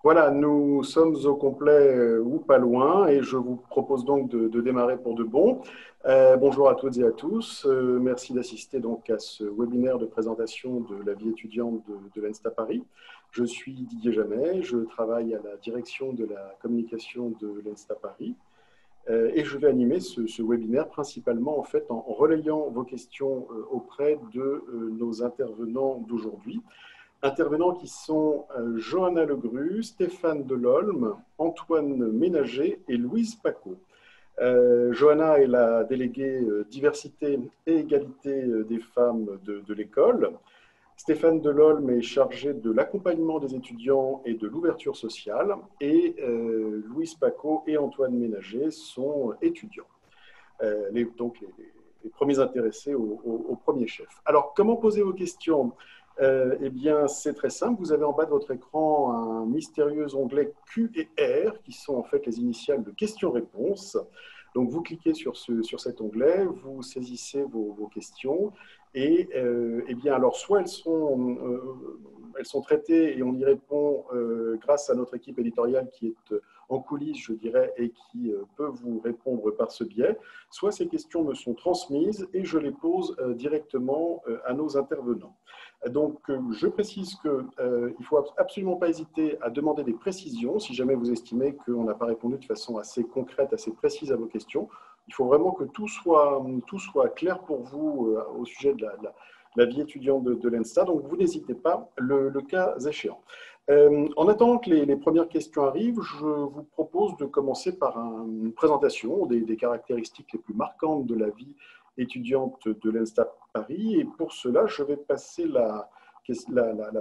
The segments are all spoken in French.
Voilà, nous sommes au complet ou pas loin et je vous propose donc de démarrer pour de bon. Bonjour à toutes et à tous. Merci d'assister donc à ce webinaire de présentation de la vie étudiante de l'ENSTA Paris. Je suis Didier Jamet, je travaille à la direction de la communication de l'ENSTA Paris et je vais animer ce webinaire principalement en fait en relayant vos questions auprès de nos intervenants d'aujourd'hui. Intervenants qui sont Johanna Legru, Stéphane Delolme, Antoine Ménager et Louise Paco. Johanna est la déléguée diversité et égalité des femmes de l'école. Stéphane Delolme est chargé de l'accompagnement des étudiants et de l'ouverture sociale. Et Louise Paco et Antoine Ménager sont étudiants. Donc les premiers intéressés au premier chef. Alors, comment poser vos questions? Eh bien, c'est très simple. Vous avez en bas de votre écran un mystérieux onglet Q et R, qui sont en fait les initiales de questions-réponses. Donc, vous cliquez sur cet onglet, vous saisissez vos questions, et eh bien, alors, soit elles sont traitées et on y répond grâce à notre équipe éditoriale qui est en coulisses, je dirais, et qui peut vous répondre par ce biais, soit ces questions me sont transmises et je les pose directement à nos intervenants. Donc, je précise qu'il ne faut absolument pas hésiter à demander des précisions si jamais vous estimez qu'on n'a pas répondu de façon assez concrète, assez précise à vos questions. Il faut vraiment que tout soit clair pour vous au sujet de la vie étudiante de l'ENSTA. Donc, vous n'hésitez pas, le cas échéant. En attendant que les premières questions arrivent, je vous propose de commencer par une présentation des caractéristiques les plus marquantes de la vie étudiante de l'ENSTA Paris. Et pour cela, je vais passer la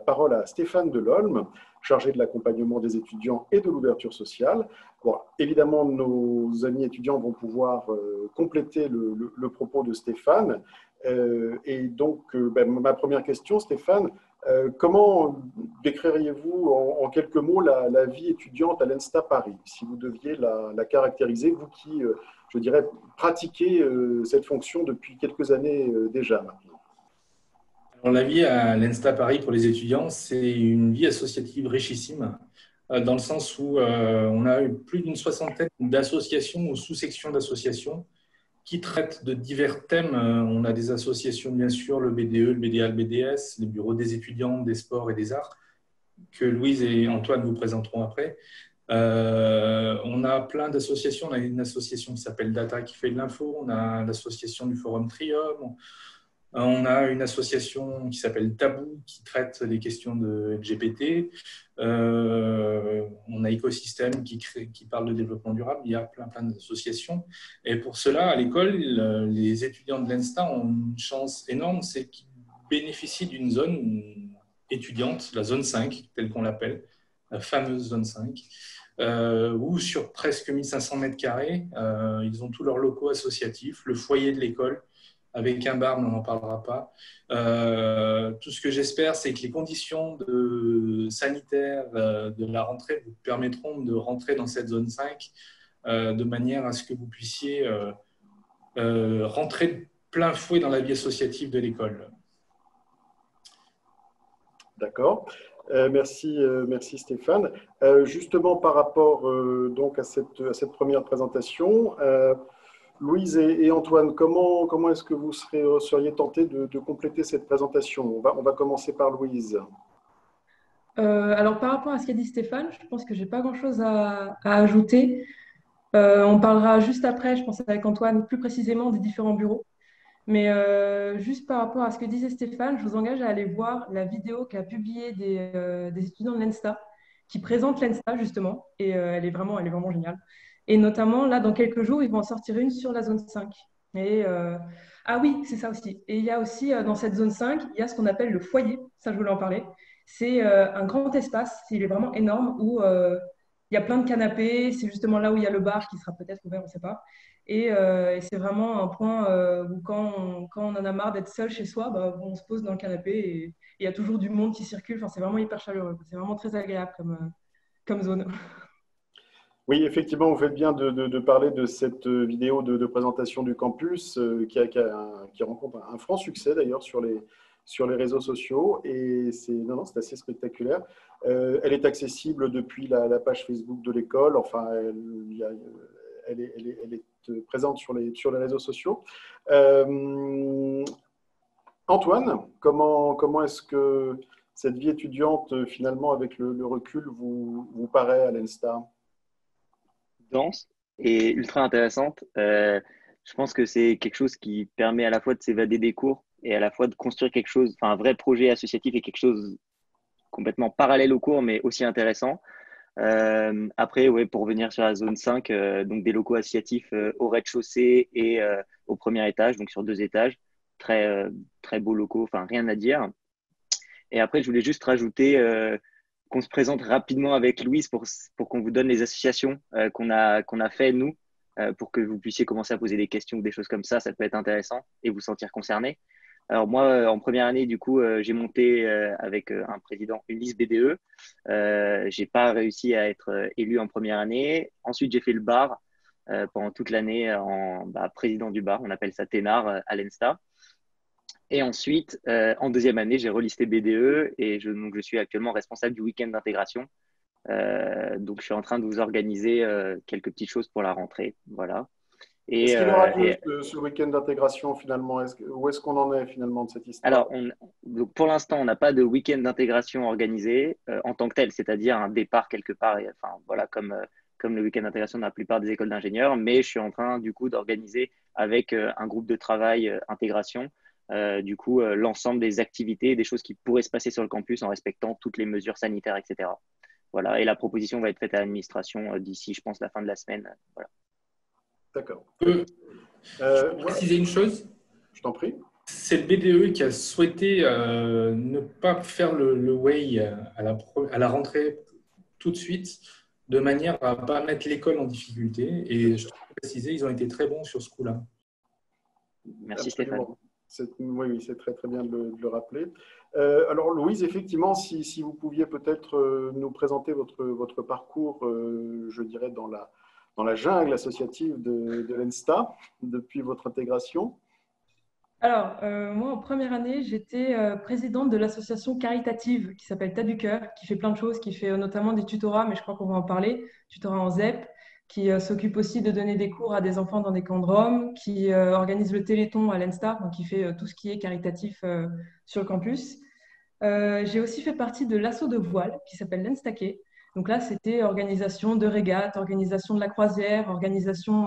parole à Stéphane Delolme, chargé de l'accompagnement des étudiants et de l'ouverture sociale. Bon, évidemment, nos amis étudiants vont pouvoir compléter le propos de Stéphane. Et donc, ma première question, Stéphane, comment décririez-vous en quelques mots la vie étudiante à l'ENSTA Paris, si vous deviez la caractériser, vous qui, je dirais, pratiquez cette fonction depuis quelques années déjà maintenant? Alors, la vie à l'ENSTA Paris pour les étudiants, c'est une vie associative richissime, dans le sens où on a eu plus d'une soixantaine d'associations ou sous-sections d'associations qui traitent de divers thèmes. On a des associations, bien sûr, le BDE, le BDA, le BDS, les bureaux des étudiants, des sports et des arts, que Louise et Antoine vous présenteront après. On a plein d'associations. On a une association qui s'appelle Data qui fait de l'info. On a l'association du Forum Trium. On a une association qui s'appelle Tabou qui traite des questions de LGBT. On a Écosystème qui parle de développement durable. Il y a plein d'associations. Et pour cela, à l'école, les étudiants de l'ENSTA ont une chance énorme, c'est qu'ils bénéficient d'une zone étudiante, la zone 5, telle qu'on l'appelle, la fameuse zone 5, où sur presque 1500 mètres carrés, ils ont tous leurs locaux associatifs, le foyer de l'école, avec un bar, mais on n'en parlera pas. Tout ce que j'espère, c'est que les conditions sanitaires de la rentrée vous permettront de rentrer dans cette zone 5 de manière à ce que vous puissiez rentrer de plein fouet dans la vie associative de l'école. D'accord. Merci Stéphane. Justement, par rapport donc à cette première présentation, Louise et Antoine, comment est-ce que vous seriez tentés de compléter cette présentation? On va commencer par Louise. Alors, par rapport à ce qu'a dit Stéphane, je pense que j'ai pas grand-chose à ajouter. On parlera juste après, je pense, avec Antoine, plus précisément des différents bureaux. Mais juste par rapport à ce que disait Stéphane, je vous engage à aller voir la vidéo qu'a publiée des étudiants de l'ENSTA, qui présente l'ENSTA justement, et elle est vraiment géniale. Et notamment, là, dans quelques jours, ils vont en sortir une sur la zone 5. Et, ah oui, c'est ça aussi. Et il y a aussi, dans cette zone 5, il y a ce qu'on appelle le foyer, ça je voulais en parler. C'est un grand espace, il est vraiment énorme, où il y a plein de canapés, c'est justement là où il y a le bar qui sera peut-être ouvert, on ne sait pas. Et c'est vraiment un point où quand on en a marre d'être seul chez soi, bah, on se pose dans le canapé et il y a toujours du monde qui circule. Enfin, c'est vraiment hyper chaleureux. C'est vraiment très agréable comme zone. Oui, effectivement, vous faites bien de parler de cette vidéo de présentation du campus qui rencontre un franc succès d'ailleurs sur les réseaux sociaux et c'est assez spectaculaire. Elle est accessible depuis la page Facebook de l'école. Enfin, elle est présente sur les réseaux sociaux. Antoine, comment est-ce que cette vie étudiante, finalement, avec le recul, vous paraît à l'ENSTA? Dense et ultra intéressante. Je pense que c'est quelque chose qui permet à la fois de s'évader des cours et à la fois de construire quelque chose, enfin un vrai projet associatif et quelque chose complètement parallèle aux cours, mais aussi intéressant. Après, ouais, pour revenir sur la zone 5, donc des locaux associatifs au rez-de-chaussée et au premier étage, donc sur 2 étages. Très beaux locaux, enfin rien à dire. Et après, je voulais juste rajouter qu'on se présente rapidement avec Louise pour qu'on vous donne les associations qu'on a fait, nous, pour que vous puissiez commencer à poser des questions ou des choses comme ça. Ça peut être intéressant et vous sentir concerné. Alors moi, en première année, du coup, j'ai monté avec un président une liste BDE. J'ai pas réussi à être élu en première année. Ensuite, j'ai fait le bar pendant toute l'année en président du bar. On appelle ça Ténard à l'ENSTA. Et ensuite, en deuxième année, j'ai relisté BDE et donc je suis actuellement responsable du week-end d'intégration. Donc, je suis en train de vous organiser quelques petites choses pour la rentrée. Voilà. Est-ce qu'il aura lieu ce week-end d'intégration finalement? Où est-ce qu'on en est finalement de cette histoire? Alors, donc pour l'instant, on n'a pas de week-end d'intégration organisé en tant que tel, c'est-à-dire un départ quelque part, enfin, voilà, comme le week-end d'intégration dans la plupart des écoles d'ingénieurs. Mais je suis en train du coup d'organiser avec un groupe de travail intégration l'ensemble des activités et des choses qui pourraient se passer sur le campus en respectant toutes les mesures sanitaires, etc. Voilà. Et la proposition va être faite à l'administration d'ici, je pense, la fin de la semaine. Voilà. D'accord. Préciser une chose. Je t'en prie. C'est le BDE qui a souhaité ne pas faire le way à la rentrée tout de suite, de manière à ne pas mettre l'école en difficulté. Et je tiens à préciser, ils ont été très bons sur ce coup-là. Merci Absolument. Stéphane. Oui, c'est très, très bien de le rappeler. Alors, Louise, effectivement, si vous pouviez peut-être nous présenter votre parcours, je dirais, dans la jungle associative de l'ENSTA, depuis votre intégration. Alors, moi, en première année, j'étais présidente de l'association caritative qui s'appelle Tas du Cœur, qui fait plein de choses, qui fait notamment des tutorats, mais je crois qu'on va en parler, tutorats en ZEP, qui s'occupe aussi de donner des cours à des enfants dans des camps de Roms, qui organise le Téléthon à l'ENSTA, donc qui fait tout ce qui est caritatif sur le campus. J'ai aussi fait partie de l'assaut de voile qui s'appelle l'Enstaquet. Donc là, c'était organisation de régates, organisation de la croisière, organisation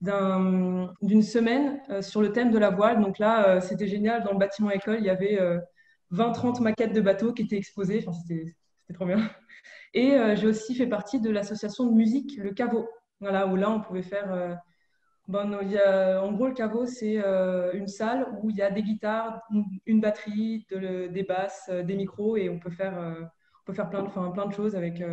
d'une semaine sur le thème de la voile. Donc là, c'était génial. Dans le bâtiment école, il y avait 20-30 maquettes de bateaux qui étaient exposées. Enfin, c'était trop bien. Et j'ai aussi fait partie de l'association de musique, le Caveau. Voilà, où là, on pouvait faire… en gros, le caveau, c'est une salle où il y a des guitares, une batterie, des basses, des micros, et on peut faire plein de choses avec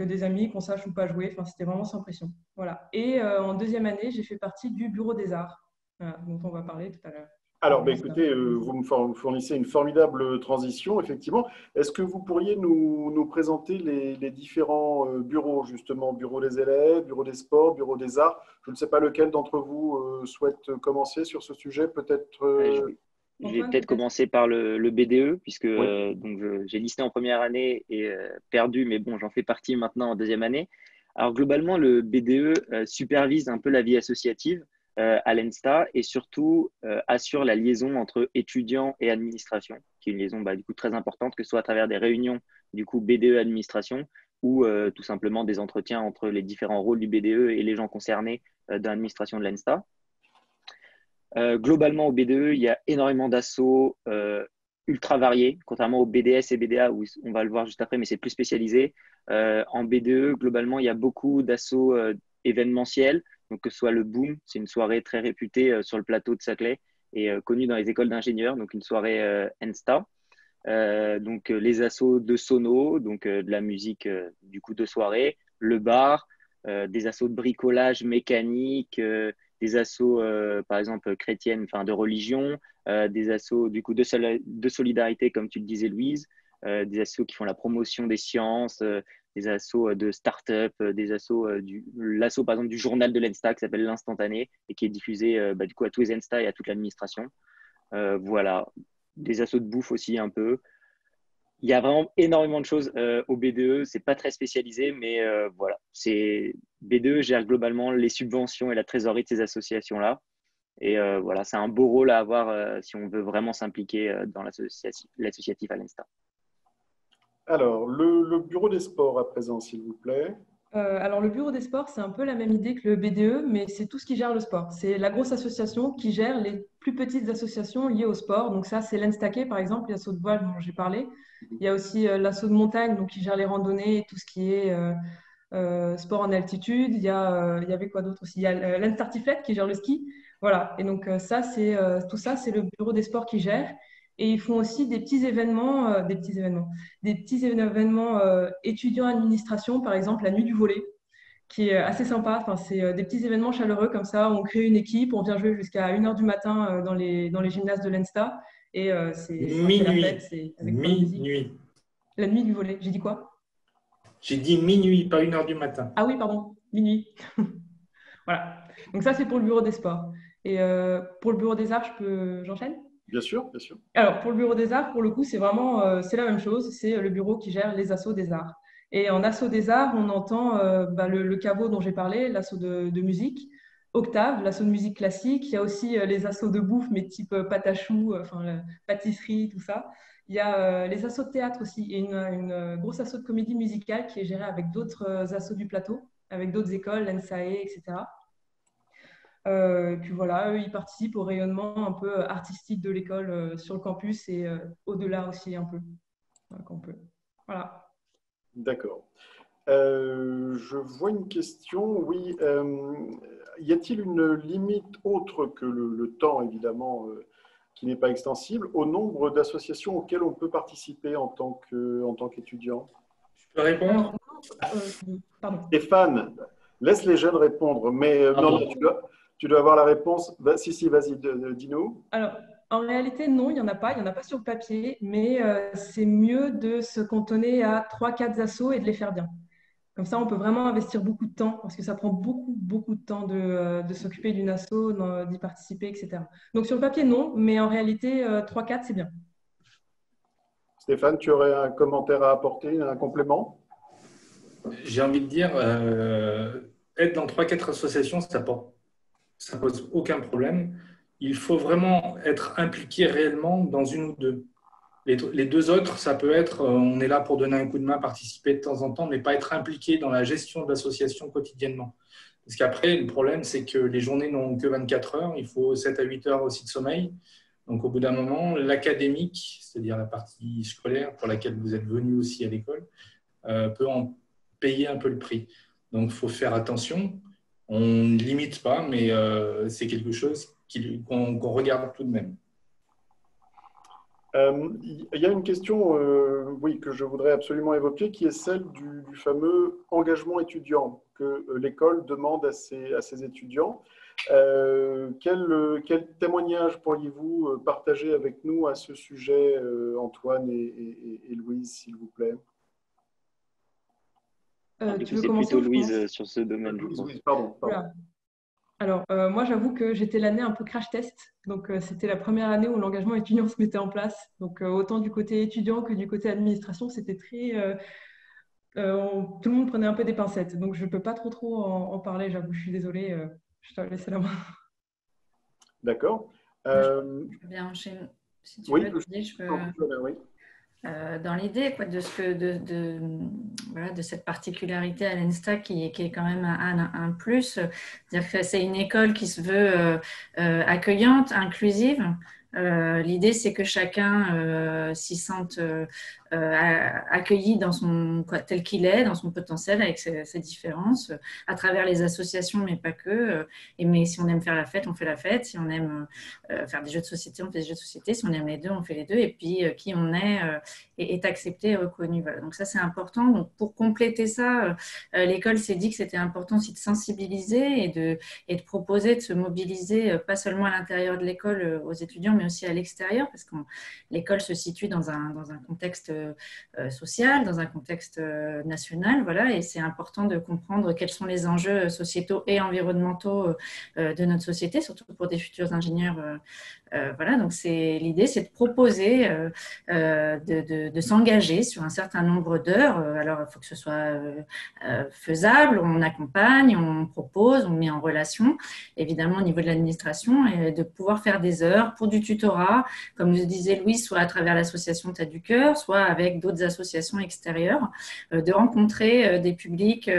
des amis, qu'on sache ou pas jouer. Enfin, c'était vraiment sans pression. Voilà. Et en deuxième année, j'ai fait partie du Bureau des Arts, voilà, dont on va parler tout à l'heure. Alors, écoutez, vous me fournissez une formidable transition, effectivement. Est-ce que vous pourriez nous présenter les différents bureaux, justement, bureau des élèves, bureau des sports, bureau des arts? Je ne sais pas lequel d'entre vous souhaite commencer sur ce sujet, peut-être. Je vais peut-être commencer par le BDE, puisque Oui. donc j'ai listé en première année et perdu, mais bon, j'en fais partie maintenant en deuxième année. Alors, globalement, le BDE supervise un peu la vie associative à l'ENSTA et surtout assure la liaison entre étudiants et administration, qui est une liaison du coup très importante, que ce soit à travers des réunions du coup BDE administration ou tout simplement des entretiens entre les différents rôles du BDE et les gens concernés de l'administration de l'ENSTA. Globalement, au BDE, il y a énormément d'assauts ultra variés, contrairement au BDS et BDA, où on va le voir juste après, mais c'est plus spécialisé. En BDE, globalement, il y a beaucoup d'assauts événementiels, donc que ce soit le Boom, c'est une soirée très réputée sur le plateau de Saclay et connue dans les écoles d'ingénieurs, donc une soirée ENSTA. Donc les assos de sono, donc de la musique du coup de soirée, le bar, des assos de bricolage mécanique, des assos par exemple chrétiennes, enfin de religion, des assos du coup de solidarité comme tu le disais Louise, des assos qui font la promotion des sciences, des assos de start-up, des assos l'asso par exemple du journal de l'Ensta qui s'appelle l'Instantané et qui est diffusé du coup à tous les Ensta et à toute l'administration. Voilà. des assos de bouffe aussi un peu. Il y a vraiment énormément de choses au BDE. C'est pas très spécialisé, mais voilà. BDE gère globalement les subventions et la trésorerie de ces associations-là. Et voilà, c'est un beau rôle à avoir si on veut vraiment s'impliquer dans l'associatif à l'Insta. Alors, le bureau des sports à présent, s'il vous plaît. Alors, le bureau des sports, c'est un peu la même idée que le BDE, mais c'est tout ce qui gère le sport. C'est la grosse association qui gère les plus petites associations liées au sport. Donc ça, c'est l'Enstaquet, par exemple, l'assaut de voile dont j'ai parlé. Il y a aussi l'assaut de montagne, donc qui gère les randonnées et tout ce qui est sport en altitude. Il y avait quoi d'autre aussi? Il y a l'Enstartiflette qui gère le ski. Voilà. Et donc tout ça, c'est le bureau des sports qui gère. Et ils font aussi des petits événements, étudiants administration, par exemple la nuit du volley, qui est assez sympa. Enfin, c'est des petits événements chaleureux comme ça. On crée une équipe, on vient jouer jusqu'à 1h du matin dans les gymnases de l'Ensta. Et c'est la fête, c'est avec plein de musique. Minuit. La nuit du volley. J'ai dit quoi? J'ai dit minuit, pas 1h du matin. Ah oui, pardon, minuit. Voilà. Donc ça, c'est pour le bureau des sports. Et pour le bureau des arts, j'enchaîne? Bien sûr, bien sûr. Alors, pour le bureau des arts, pour le coup, c'est vraiment c'est la même chose. C'est le bureau qui gère les assos des arts. Et en asso des arts, on entend le caveau dont j'ai parlé, l'asso de musique, Octave, l'asso de musique classique. Il y a aussi les assos de bouffe, mais type pâte à choux, pâtisserie, tout ça. Il y a les assos de théâtre aussi et une grosse asso de comédie musicale qui est gérée avec d'autres assos du plateau, avec d'autres écoles, l'ENSAE, etc. Puis voilà, eux, ils participent au rayonnement un peu artistique de l'école sur le campus et au-delà aussi un peu, qu'on peut. Voilà. D'accord. Je vois une question. Oui, y a-t-il une limite autre que le temps, évidemment, qui n'est pas extensible, au nombre d'associations auxquelles on peut participer en tant qu'étudiant? Je peux répondre? Pardon. Stéphane, laisse les jeunes répondre, mais non, tu dois avoir la réponse. Si, vas-y, dis-nous. Alors, en réalité, non, il n'y en a pas sur le papier, mais c'est mieux de se cantonner à 3-4 assos et de les faire bien. Comme ça, on peut vraiment investir beaucoup de temps, parce que ça prend beaucoup, beaucoup de temps de s'occuper d'une asso, d'y participer, etc. Donc, sur le papier, non, mais en réalité, 3-4, c'est bien. Stéphane, tu aurais un commentaire à apporter, un complément? J'ai envie de dire, être dans 3-4 associations, ça pose aucun problème. Il faut vraiment être impliqué réellement dans une ou deux. Les deux autres, ça peut être, on est là pour donner un coup de main, participer de temps en temps, mais pas être impliqué dans la gestion de l'association quotidiennement. Parce qu'après, le problème, c'est que les journées n'ont que 24 heures, il faut 7 à 8 heures aussi de sommeil. Donc, au bout d'un moment, l'académique, c'est-à-dire la partie scolaire pour laquelle vous êtes venu aussi à l'école, peut en payer un peu le prix. Donc, il faut faire attention. On ne limite pas, mais c'est quelque chose qu'on regarde tout de même. Il y a une question oui, que je voudrais absolument évoquer, qui est celle du fameux engagement étudiant que l'école demande à ses étudiants. Quel témoignage pourriez-vous partager avec nous à ce sujet, Antoine et Louise, s'il vous plaît? C'est plutôt Louise sur ce domaine. Louise, pardon. Voilà. Alors, moi, j'avoue que j'étais l'année un peu crash test. Donc, c'était la première année où l'engagement étudiant se mettait en place. Donc, autant du côté étudiant que du côté administration, c'était très… tout le monde prenait un peu des pincettes. Donc, je ne peux pas trop en parler, j'avoue. Je suis désolée. Je t'ai laissé la main. D'accord. Je peux bien enchaîner. Si tu veux, je peux… Oui. Dans l'idée de cette particularité à l'ENSTA qui est quand même un plus, c'est-à-dire que c'est une école qui se veut accueillante, inclusive. L'idée, c'est que chacun s'y sente accueilli tel qu'il est, dans son potentiel, avec ses différences, à travers les associations, mais pas que. Mais si on aime faire la fête, on fait la fête. Si on aime faire des jeux de société, on fait des jeux de société. Si on aime les deux, on fait les deux. Et puis, qui on est accepté et reconnu. Voilà. Donc ça, c'est important. Donc, pour compléter ça, l'école s'est dit que c'était important aussi de sensibiliser et de proposer, de se mobiliser, pas seulement à l'intérieur de l'école aux étudiants, mais aussi à l'extérieur, parce que l'école se situe dans un contexte social, dans un contexte national, voilà, et c'est important de comprendre quels sont les enjeux sociétaux et environnementaux de notre société, surtout pour des futurs ingénieurs Voilà, donc l'idée, c'est de proposer de s'engager sur un certain nombre d'heures. Alors, il faut que ce soit faisable, on accompagne, on propose, on met en relation, évidemment au niveau de l'administration, et de pouvoir faire des heures pour du tutorat, comme le disait Louise, soit à travers l'association Tête du Cœur, soit avec d'autres associations extérieures, de rencontrer des publics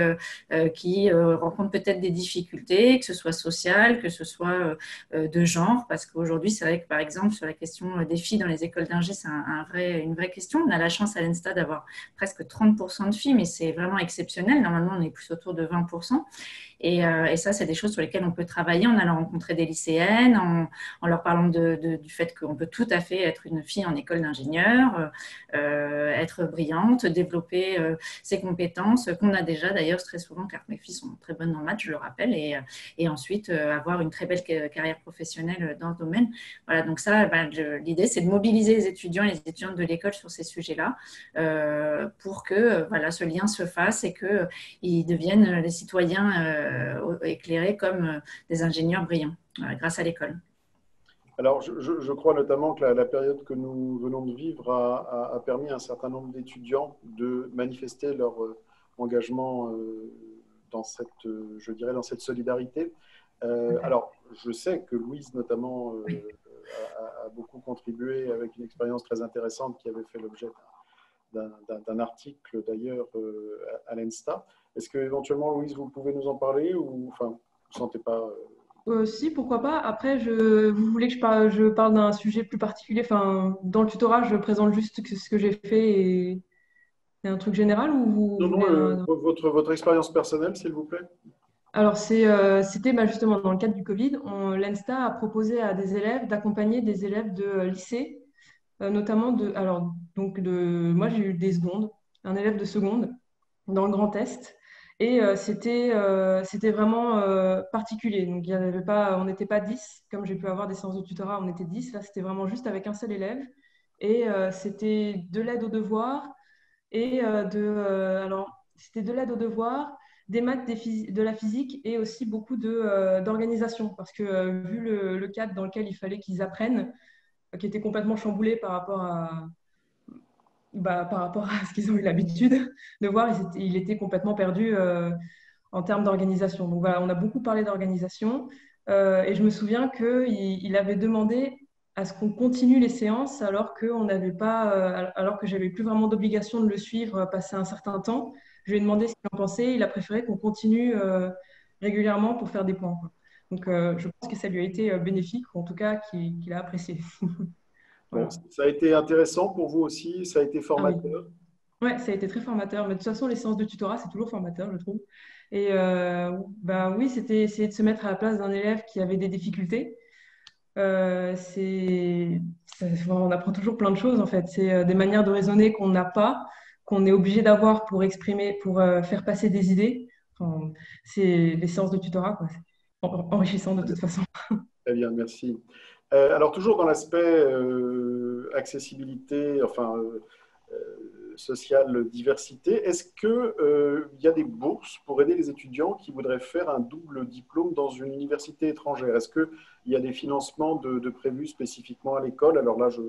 qui rencontrent peut-être des difficultés, que ce soit sociales, que ce soit de genre, parce qu'aujourd'hui, c'est vrai que par exemple, sur la question des filles dans les écoles d'ingé, c'est une vraie question. On a la chance à l'ENSTA d'avoir presque 30% de filles, mais c'est vraiment exceptionnel. Normalement, on est plus autour de 20%. Et ça, c'est des choses sur lesquelles on peut travailler en allant rencontrer des lycéennes, en leur parlant du fait qu'on peut tout à fait être une fille en école d'ingénieur, être brillante, développer ses compétences, qu'on a déjà d'ailleurs très souvent, car mes filles sont très bonnes en maths, je le rappelle, et ensuite avoir une très belle carrière professionnelle dans ce domaine. Voilà, donc ça, l'idée, c'est de mobiliser les étudiants et les étudiantes de l'école sur ces sujets-là pour que voilà, ce lien se fasse et qu'ils deviennent des citoyens éclairés comme des ingénieurs brillants grâce à l'école. Alors, je crois notamment que la période que nous venons de vivre a permis à un certain nombre d'étudiants de manifester leur engagement dans je dirais, dans cette solidarité. Alors, je sais que Louise, notamment, a beaucoup contribué avec une expérience très intéressante qui avait fait l'objet d'un article, d'ailleurs, à l'ENSTA. Est-ce que éventuellement, Louise, vous pouvez nous en parler ou enfin, vous ne sentez pas Si, pourquoi pas. Après, vous voulez que je parle d'un sujet plus particulier. Enfin, dans le tutorat, je présente juste ce que j'ai fait et un truc général ou Non, vous non, voulez un... votre expérience personnelle, s'il vous plaît. Alors, c'était justement dans le cadre du Covid. L'ENSTA a proposé à des élèves d'accompagner des élèves de lycée, notamment moi, j'ai eu des secondes, un élève de seconde dans le Grand Est. Et c'était vraiment particulier. Donc, il y avait pas, on n'était pas 10 comme j'ai pu avoir des séances de tutorat, on était 10. Là, c'était vraiment juste avec un seul élève. Et c'était de l'aide aux devoirs et c'était de l'aide aux devoirs, des maths, de la physique et aussi beaucoup d'organisation. Parce que vu le cadre dans lequel il fallait qu'ils apprennent, qui était complètement chamboulé par rapport à ce qu'ils ont eu l'habitude de voir, il était complètement perdu en termes d'organisation. Donc voilà, on a beaucoup parlé d'organisation et je me souviens qu'il avait demandé à ce qu'on continue les séances alors qu'on n'avait pas, alors que j'avais plus vraiment d'obligation de le suivre passer un certain temps. Je lui ai demandé ce qu'il en pensait. Il a préféré qu'on continue régulièrement pour faire des points, quoi. Donc je pense que ça lui a été bénéfique, ou en tout cas qu'il a apprécié. Bon, Voilà. ça a été intéressant pour vous aussi, ça a été Ah oui. formateur. Ouais, ça a été très formateur. Mais de toute façon, les séances de tutorat, c'est toujours formateur, je trouve. Et oui, c'était essayer de se mettre à la place d'un élève qui avait des difficultés. On apprend toujours plein de choses, en fait. C'est des manières de raisonner qu'on n'a pas, qu'on est obligé d'avoir pour exprimer, pour faire passer des idées. Enfin, c'est les séances de tutorat, quoi. C'est enrichissant de toute façon. Très bien, merci. Alors, toujours dans l'aspect accessibilité, enfin, sociale diversité, est-ce qu'il y a des bourses pour aider les étudiants qui voudraient faire un double diplôme dans une université étrangère? Est-ce qu'il y a des financements de prévus spécifiquement à l'école? Alors là, je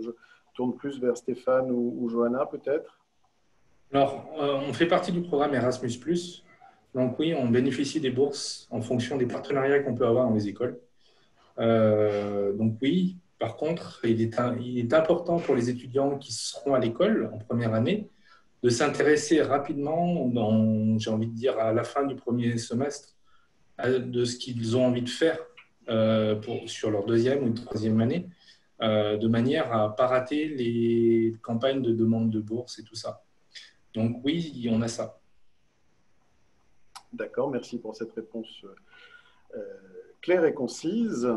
tourne plus vers Stéphane ou Johanna, peut-être. Alors, on fait partie du programme Erasmus+. Donc oui, on bénéficie des bourses en fonction des partenariats qu'on peut avoir dans les écoles. Donc oui, par contre, il est important pour les étudiants qui seront à l'école en première année de s'intéresser rapidement, j'ai envie de dire à la fin du premier semestre, de ce qu'ils ont envie de faire sur leur deuxième ou troisième année, de manière à ne pas rater les campagnes de demande de bourse et tout ça. Donc oui, on a ça. D'accord, merci pour cette réponse claire et concise.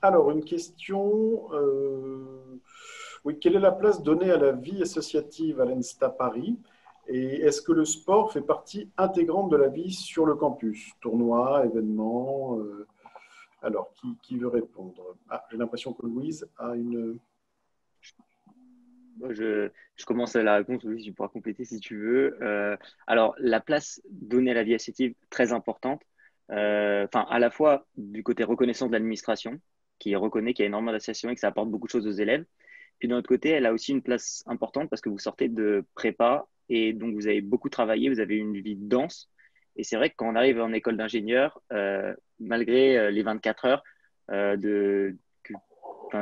Alors, une question. Oui, quelle est la place donnée à la vie associative à l'ENSTA Paris? Et est-ce que le sport fait partie intégrante de la vie sur le campus? Tournois, événements alors, qui veut répondre? J'ai l'impression que Louise a une… Je commence à la réponse, oui, tu pourras compléter si tu veux. Alors, la place donnée à la vie associative, très importante. À la fois du côté reconnaissance de l'administration, qui reconnaît qu'il y a énormément d'associations et que ça apporte beaucoup de choses aux élèves. Puis d'un autre côté, elle a aussi une place importante parce que vous sortez de prépa et donc vous avez beaucoup travaillé, vous avez une vie dense. Et c'est vrai que quand on arrive en école d'ingénieur, malgré les 24 heures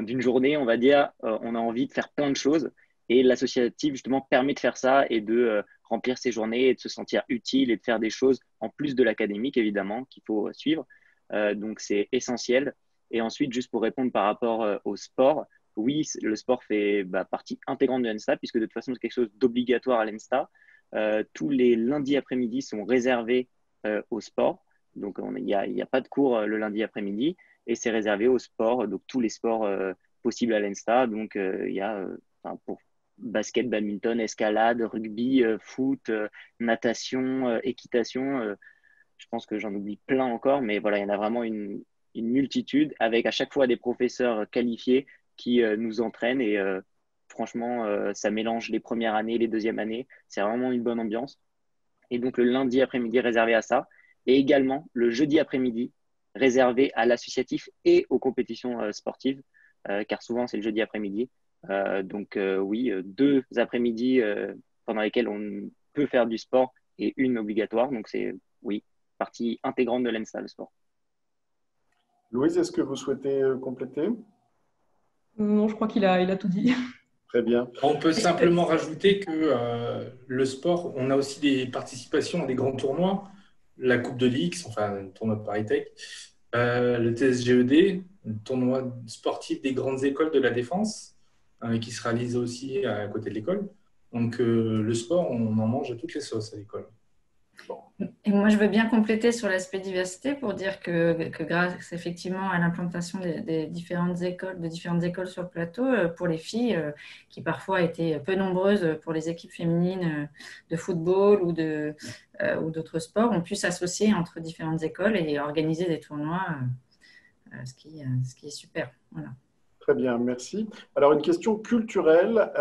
d'une journée, on va dire, on a envie de faire plein de choses. Et l'associatif, justement, permet de faire ça et de remplir ses journées et de se sentir utile et de faire des choses en plus de l'académique, évidemment, qu'il faut suivre. Donc, c'est essentiel. Et ensuite, juste pour répondre par rapport au sport, oui, le sport fait partie intégrante de l'ENSTA, puisque de toute façon, c'est quelque chose d'obligatoire à l'ENSTA. Tous les lundis après-midi sont réservés au sport. Donc, il n'y a pas de cours le lundi après-midi et c'est réservé au sport, donc tous les sports possibles à l'ENSTA. Donc, il y a pour basket, badminton, escalade, rugby, foot, natation, équitation. Je pense que j'en oublie plein encore, mais voilà, il y en a vraiment une multitude avec à chaque fois des professeurs qualifiés qui nous entraînent et franchement, ça mélange les premières années, les deuxièmes années. C'est vraiment une bonne ambiance. Et donc, le lundi après-midi réservé à ça. Et également, le jeudi après-midi réservé à l'associatif et aux compétitions sportives, car souvent, c'est le jeudi après-midi. Donc, oui, 2 après-midi pendant lesquels on peut faire du sport et une obligatoire. Donc, c'est, oui, partie intégrante de l'ENSTA, le sport. Louise, est-ce que vous souhaitez compléter? Non, je crois qu'il a tout dit. Très bien. On peut simplement rajouter que le sport, on a aussi des participations à des grands tournois, la Coupe de l'X, enfin le tournoi de ParisTech, le TSGED, le tournoi sportif des grandes écoles de la défense, qui se réalise aussi à côté de l'école. Donc le sport, on en mange à toutes les sauces à l'école. Bon. Et moi, je veux bien compléter sur l'aspect diversité pour dire que grâce effectivement à l'implantation des différentes écoles sur le plateau, pour les filles qui parfois étaient peu nombreuses pour les équipes féminines de football ou d'autres sports, ont pu s'associer entre différentes écoles et organiser des tournois, ce qui est super. Voilà. Très bien, merci. Alors, une question culturelle.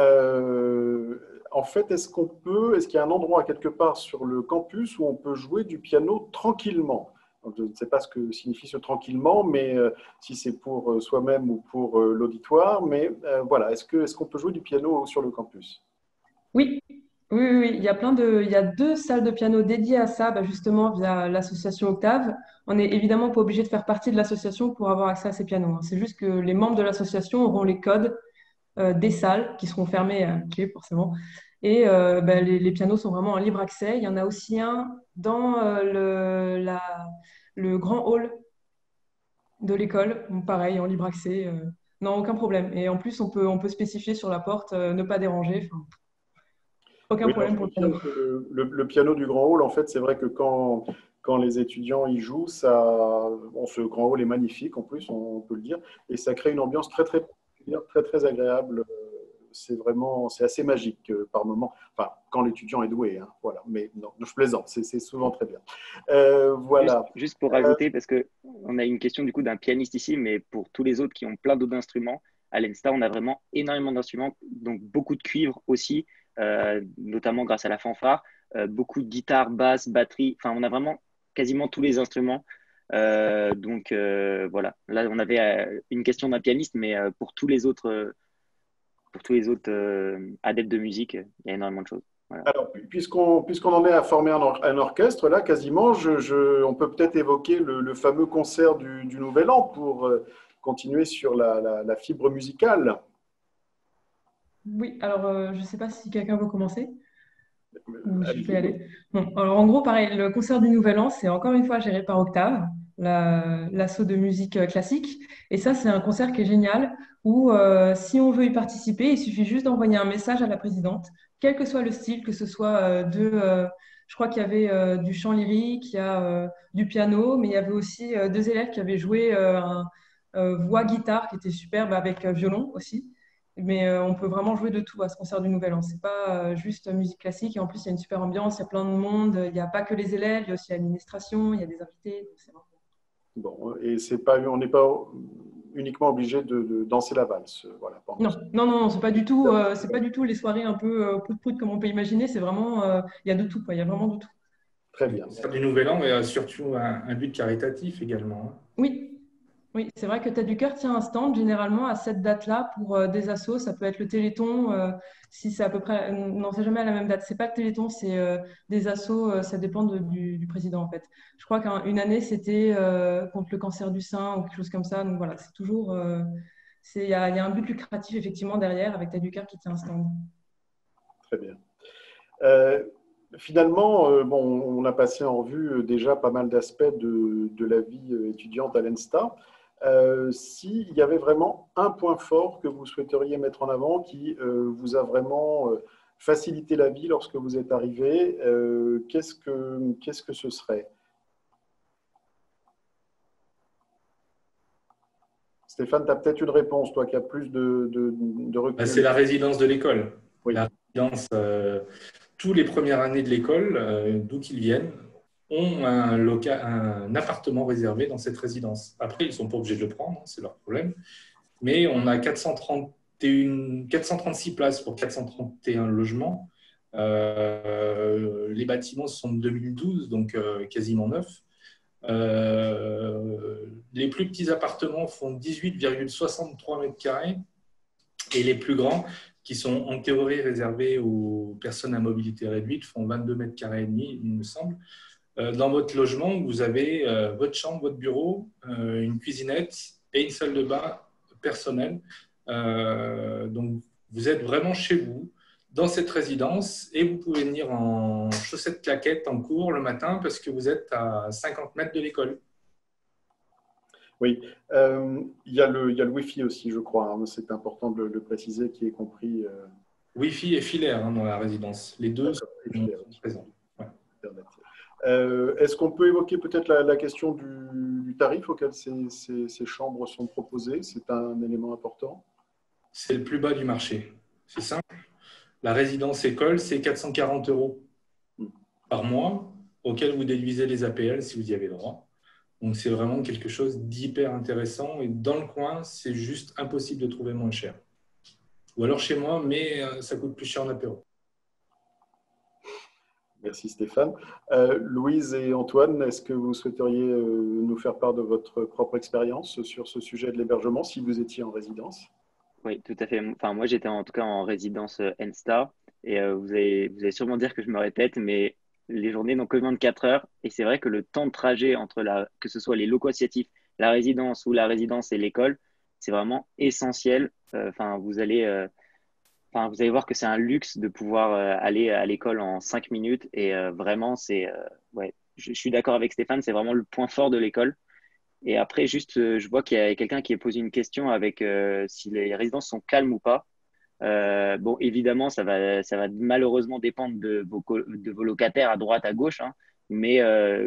En fait, est-ce qu'il y a un endroit quelque part sur le campus où on peut jouer du piano tranquillement? Donc, je ne sais pas ce que signifie ce tranquillement, mais si c'est pour soi-même ou pour l'auditoire. Mais voilà, est-ce qu'on peut jouer du piano sur le campus? Oui, oui. Il y a 2 salles de piano dédiées à ça, justement via l'association Octave. On n'est évidemment pas obligé de faire partie de l'association pour avoir accès à ces pianos, hein. C'est juste que les membres de l'association auront les codes des salles qui seront fermées à clé, forcément. Et les pianos sont vraiment en libre accès. Il y en a aussi un dans le grand hall de l'école, donc pareil, en libre accès. Non, aucun problème. Et en plus, on peut spécifier sur la porte ne pas déranger. Enfin, aucun Oui, non, problème je pour le confirme piano. que le piano du grand hall, en fait, c'est vrai que quand les étudiants y jouent, ce grand hall est magnifique, en plus, on peut le dire, et ça crée une ambiance très, très particulière, très, très agréable. C'est assez magique par moment, enfin, quand l'étudiant est doué, hein, voilà. Mais non, je plaisante, c'est souvent très bien. Voilà. Juste pour rajouter, parce qu'on a une question du coup d'un pianiste ici, mais pour tous les autres qui ont plein d'autres instruments, à l'ENSTA, on a vraiment énormément d'instruments, donc beaucoup de cuivre aussi, notamment grâce à la fanfare, beaucoup de guitare, basse, batterie, enfin on a vraiment quasiment tous les instruments. Donc voilà, là on avait une question d'un pianiste, mais pour tous les autres adeptes de musique, il y a énormément de choses. Voilà. Alors, puisqu'on en est à former un orchestre, là, quasiment, on peut peut-être évoquer le fameux concert du Nouvel An pour continuer sur la fibre musicale. Oui, alors je ne sais pas si quelqu'un veut commencer. Je peux y Allez-y. aller. Bon, alors en gros, pareil, le concert du Nouvel An, c'est encore une fois géré par Octave, l'asso de musique classique. Et ça, c'est un concert qui est génial où si on veut y participer, il suffit juste d'envoyer un message à la présidente, quel que soit le style, que ce soit je crois qu'il y avait du chant lyrique, il y a du piano, mais il y avait aussi 2 élèves qui avaient joué voix-guitare qui était superbe avec violon aussi. Mais on peut vraiment jouer de tout à ce concert du Nouvel An. C'est pas juste musique classique. Et en plus, il y a une super ambiance, il y a plein de monde. Il n'y a pas que les élèves, il y a aussi l'administration, il y a des invités. Donc c'est vraiment... Bon, et on n'est pas uniquement obligé de danser la valse, voilà. Non, c'est pas du tout les soirées un peu prout-prout comme on peut imaginer. C'est vraiment, il y a de tout, quoi. Il y a vraiment de tout. Très Le bien. concert du Nouvel An, mais surtout un but caritatif également. Oui, Oui, c'est vrai que Tête du Cœur tient un stand généralement à cette date-là pour des assos. Ça peut être le Téléthon, si c'est à peu près. Non, c'est jamais à la même date. C'est pas le Téléthon, c'est des assos. Ça dépend du président en fait. Je crois qu'une année c'était contre le cancer du sein ou quelque chose comme ça. Donc voilà, c'est toujours. Il y a un but lucratif effectivement derrière avec Tête du Cœur qui tient un stand. Très bien. Euh, Finalement, bon, on a passé en revue déjà pas mal d'aspects de la vie étudiante à l'ENSTA. S'il y avait vraiment un point fort que vous souhaiteriez mettre en avant qui vous a vraiment facilité la vie lorsque vous êtes arrivé, qu'est-ce que ce serait? Stéphane, tu as peut-être une réponse, toi qui as plus de C'est recul. la résidence de l'école. Oui, La résidence, tous les premières années de l'école, d'où qu'ils viennent, ont un appartement réservé dans cette résidence. Après, ils ne sont pas obligés de le prendre, hein, c'est leur problème. Mais on a 436 places pour 431 logements. Les bâtiments sont de 2012, donc quasiment neufs. Les plus petits appartements font 18,63 mètres carrés et les plus grands, qui sont en théorie réservés aux personnes à mobilité réduite, font 22 mètres carrés et demi, il me semble. Dans votre logement, vous avez votre chambre, votre bureau, une cuisinette et une salle de bain personnelle. Donc, vous êtes vraiment chez vous, dans cette résidence, et vous pouvez venir en chaussettes claquettes en cours le matin parce que vous êtes à 50 mètres de l'école. oui. Il y a le Wi-Fi aussi, je crois, hein. C'est important de le préciser, qui est compris. Wi-Fi et filaire dans la résidence. Les deux sont présents. Ouais. Est-ce qu'on peut évoquer peut-être la question du tarif auquel ces chambres sont proposées? C'est un élément important. C'est le plus bas du marché. C'est simple. La résidence école, c'est 440 € par mois, auquel vous déduisez les APL si vous y avez droit. Donc, c'est vraiment quelque chose d'hyper intéressant. Et dans le coin, c'est juste impossible de trouver moins cher. Ou alors chez moi, mais ça coûte plus cher en apéro. Merci Stéphane. Louise et Antoine, est-ce que vous souhaiteriez nous faire part de votre propre expérience sur ce sujet de l'hébergement si vous étiez en résidence? Oui, tout à fait. Enfin, moi, j'étais en tout cas en résidence N-Star et vous allez sûrement dire que je me répète, mais les journées n'ont que 24 heures et c'est vrai que le temps de trajet entre que ce soit les locaux associatifs, la résidence ou la résidence et l'école, c'est vraiment essentiel. Vous allez voir que c'est un luxe de pouvoir aller à l'école en 5 minutes et vraiment, ouais, je suis d'accord avec Stéphane, c'est vraiment le point fort de l'école. Et après, juste, je vois qu'il y a quelqu'un qui a posé une question avec si les résidences sont calmes ou pas. Bon, évidemment, ça va malheureusement dépendre de vos locataires à droite, à gauche, hein, mais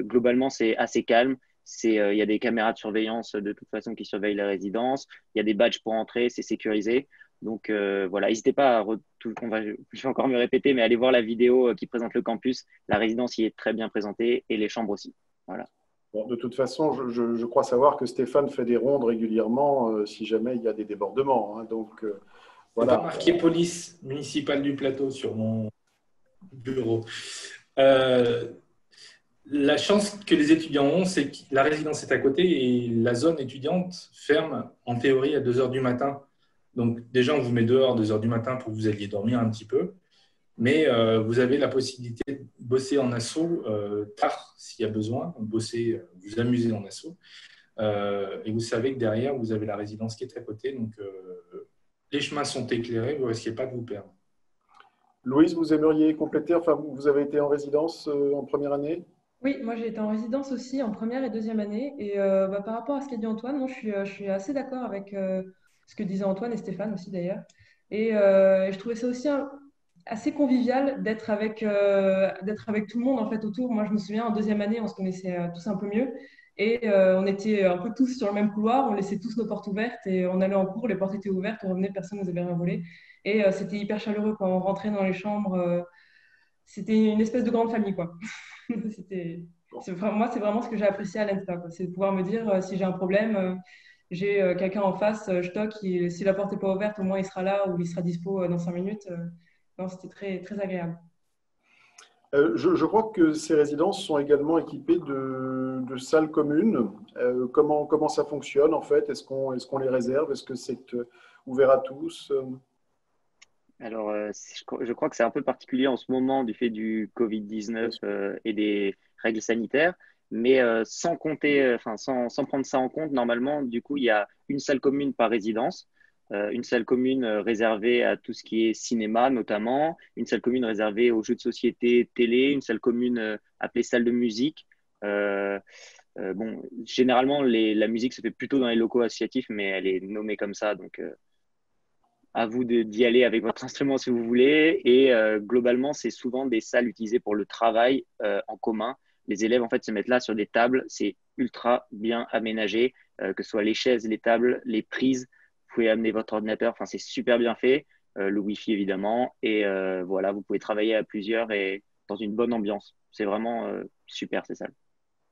globalement, c'est assez calme. Il y a des caméras de surveillance de toute façon qui surveillent la résidence. Il y a des badges pour entrer, c'est sécurisé. Donc voilà, n'hésitez pas je vais encore me répéter, mais allez voir la vidéo qui présente le campus. La résidence y est très bien présentée et les chambres aussi. Voilà. Bon, de toute façon, je crois savoir que Stéphane fait des rondes régulièrement si jamais il y a des débordements, hein. Donc, C'est pas voilà. marqué police municipale du plateau sur mon bureau. La chance que les étudiants ont, c'est que la résidence est à côté et la zone étudiante ferme en théorie à 2 h du matin. Donc déjà, on vous met dehors à 2 h du matin pour que vous alliez dormir un petit peu. Mais vous avez la possibilité de bosser en asso tard s'il y a besoin, vous amuser en asso. Et vous savez que derrière, vous avez la résidence qui est à côté. Donc les chemins sont éclairés, vous ne risquez pas de vous perdre. Louise, vous aimeriez compléter? Enfin, vous avez été en résidence en première année? Oui, moi j'ai été en résidence aussi en première et deuxième année. Et par rapport à ce qu'a dit Antoine, non, je suis assez d'accord avec ce que disaient Antoine et Stéphane aussi d'ailleurs. Et je trouvais ça aussi assez convivial d'être avec tout le monde en fait autour. Moi je me souviens en deuxième année, on se connaissait tous un peu mieux. Et on était un peu tous sur le même couloir, on laissait tous nos portes ouvertes et on allait en cours, les portes étaient ouvertes, on revenait, personne ne nous avait rien volé. Et c'était hyper chaleureux quand on rentrait dans les chambres. C'était une espèce de grande famille, quoi. Moi, c'est vraiment ce que j'ai apprécié à l'Insta, quoi. C'est de pouvoir me dire si j'ai un problème, j'ai quelqu'un en face, je toque, si la porte n'est pas ouverte, au moins il sera là ou il sera dispo dans 5 minutes. Non, c'était très, très agréable. Je crois que ces résidences sont également équipées de salles communes. Comment ça fonctionne en fait? Est-ce qu'on les réserve? Est-ce que c'est ouvert à tous? Alors, je crois que c'est un peu particulier en ce moment du fait du Bien Covid-19 sûr. et des règles sanitaires, mais sans compter, enfin, sans prendre ça en compte, normalement, du coup, il y a une salle commune par résidence, une salle commune réservée à tout ce qui est cinéma notamment, une salle commune réservée aux jeux de société, télé, une salle commune appelée salle de musique. Euh, bon, généralement, la musique se fait plutôt dans les locaux associatifs, mais elle est nommée comme ça, donc à vous d'y aller avec votre instrument si vous voulez. Et globalement, c'est souvent des salles utilisées pour le travail en commun. Les élèves, en fait, se mettent là sur des tables. C'est ultra bien aménagé, que ce soit les chaises, les tables, les prises. Vous pouvez amener votre ordinateur. Enfin, c'est super bien fait. Le Wi-Fi, évidemment. Et voilà, vous pouvez travailler à plusieurs et dans une bonne ambiance. C'est vraiment super, ces salles.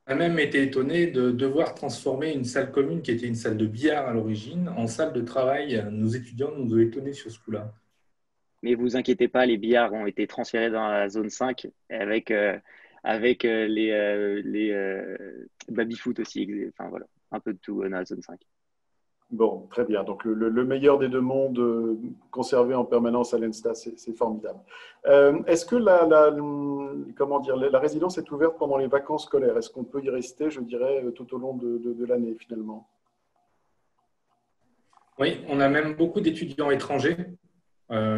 On a même été étonné de devoir transformer une salle commune qui était une salle de billard à l'origine en salle de travail. Nos étudiants nous ont étonnés sur ce coup-là. Mais vous inquiétez pas, les billards ont été transférés dans la zone 5 avec les baby-foot aussi. Enfin voilà, un peu de tout dans la zone 5. Bon, très bien. Donc, le meilleur des deux mondes conservé en permanence à l'ENSTA, c'est formidable. Est-ce que comment dire, la résidence est ouverte pendant les vacances scolaires? Est-ce qu'on peut y rester, je dirais, tout au long de l'année, finalement? Oui, on a même beaucoup d'étudiants étrangers,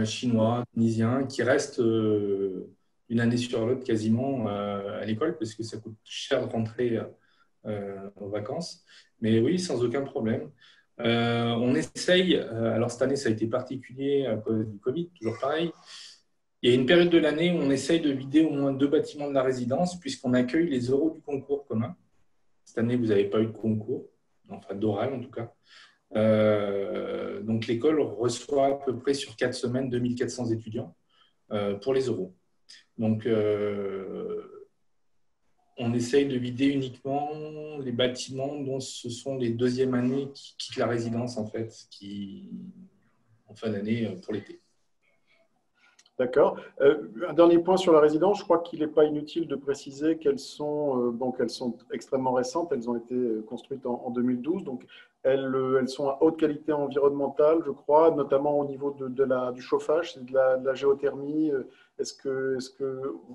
chinois, tunisiens, qui restent une année sur l'autre quasiment à l'école parce que ça coûte cher de rentrer en vacances. Mais oui, sans aucun problème. On essaye, alors cette année ça a été particulier à cause du Covid, toujours pareil. Il y a une période de l'année où on essaye de vider au moins 2 bâtiments de la résidence puisqu'on accueille les oraux du concours commun. Cette année, vous n'avez pas eu de concours, enfin d'oral en tout cas. Donc l'école reçoit à peu près sur 4 semaines 2400 étudiants pour les oraux. Donc on essaye de vider uniquement les bâtiments dont ce sont les deuxièmes années qui quittent la résidence en fait, qui en fin d'année pour l'été. D'accord. Un dernier point sur la résidence, je crois qu'il n'est pas inutile de préciser qu'elles sont extrêmement récentes. Elles ont été construites en 2012, donc elles sont à haute qualité environnementale, je crois, notamment au niveau du chauffage, de la géothermie. Est-ce que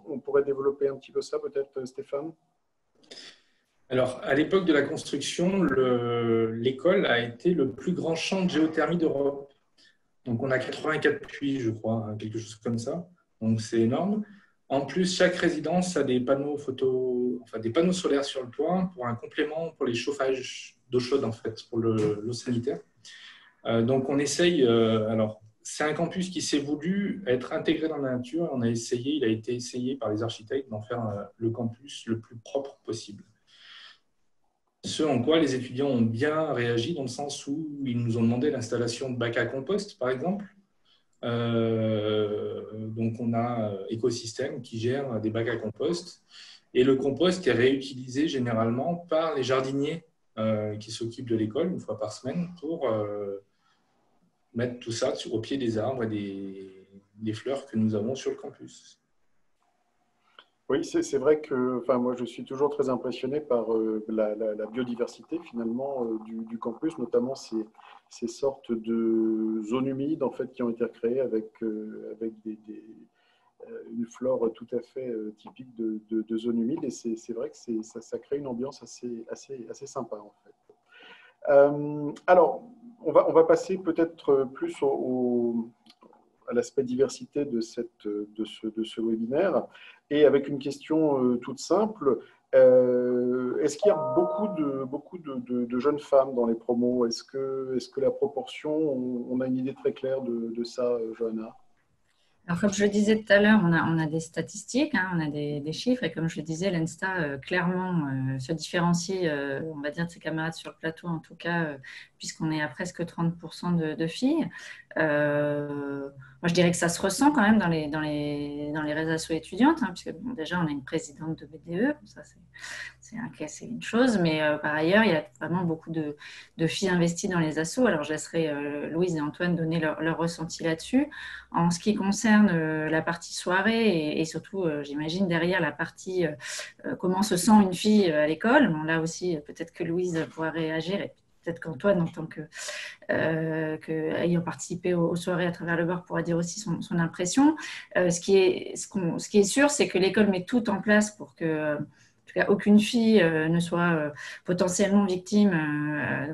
on pourrait développer un petit peu ça, peut-être, Stéphane? Alors, à l'époque de la construction, l'école a été le plus grand champ de géothermie d'Europe. Donc, on a 84 puits, je crois, hein, quelque chose comme ça. Donc, c'est énorme. En plus, chaque résidence a des panneaux des panneaux solaires sur le toit pour un complément pour les chauffages d'eau chaude, en fait, pour l'eau sanitaire. Donc, on essaye. Alors, c'est un campus qui s'est voulu être intégré dans la nature. Il a été essayé par les architectes d'en faire le campus le plus propre possible. Ce en quoi les étudiants ont bien réagi dans le sens où ils nous ont demandé l'installation de bacs à compost, par exemple. Donc, on a Écosystème qui gère des bacs à compost. Et le compost est réutilisé généralement par les jardiniers qui s'occupent de l'école une fois par semaine pour mettre tout ça au pied des arbres et des fleurs que nous avons sur le campus. Oui, c'est vrai que enfin, moi, je suis toujours très impressionné par la biodiversité finalement du campus, notamment ces sortes de zones humides en fait, qui ont été créées avec une flore tout à fait typique de zones humides. Et c'est vrai que ça crée une ambiance assez sympa en fait. Alors, on va passer peut-être plus à l'aspect diversité de ce webinaire. Et avec une question toute simple, est-ce qu'il y a beaucoup de jeunes femmes dans les promos? Est-ce que la proportion, on a une idée très claire de ça, Johanna? Alors, comme je le disais tout à l'heure, on a des statistiques, hein, on a des chiffres, et comme je le disais, l'ENSTA clairement se différencie, on va dire, de ses camarades sur le plateau, en tout cas, puisqu'on est à presque 30% de filles. Moi, je dirais que ça se ressent quand même dans les réseaux étudiantes, hein, puisque bon, déjà, on a une présidente de BDE, ça c'est une chose, mais par ailleurs, il y a vraiment beaucoup de filles investies dans les assos. Alors, je laisserai Louise et Antoine donner leur ressenti là-dessus. En ce qui concerne la partie soirée et surtout, j'imagine, derrière la partie comment se sent une fille à l'école, bon, là aussi, peut-être que Louise pourra réagir et peut-être qu'Antoine, en tant ayant participé aux soirées à travers le bar, pourra dire aussi son impression. Ce qui est sûr, c'est que l'école met tout en place pour que en tout cas, aucune fille ne soit potentiellement victime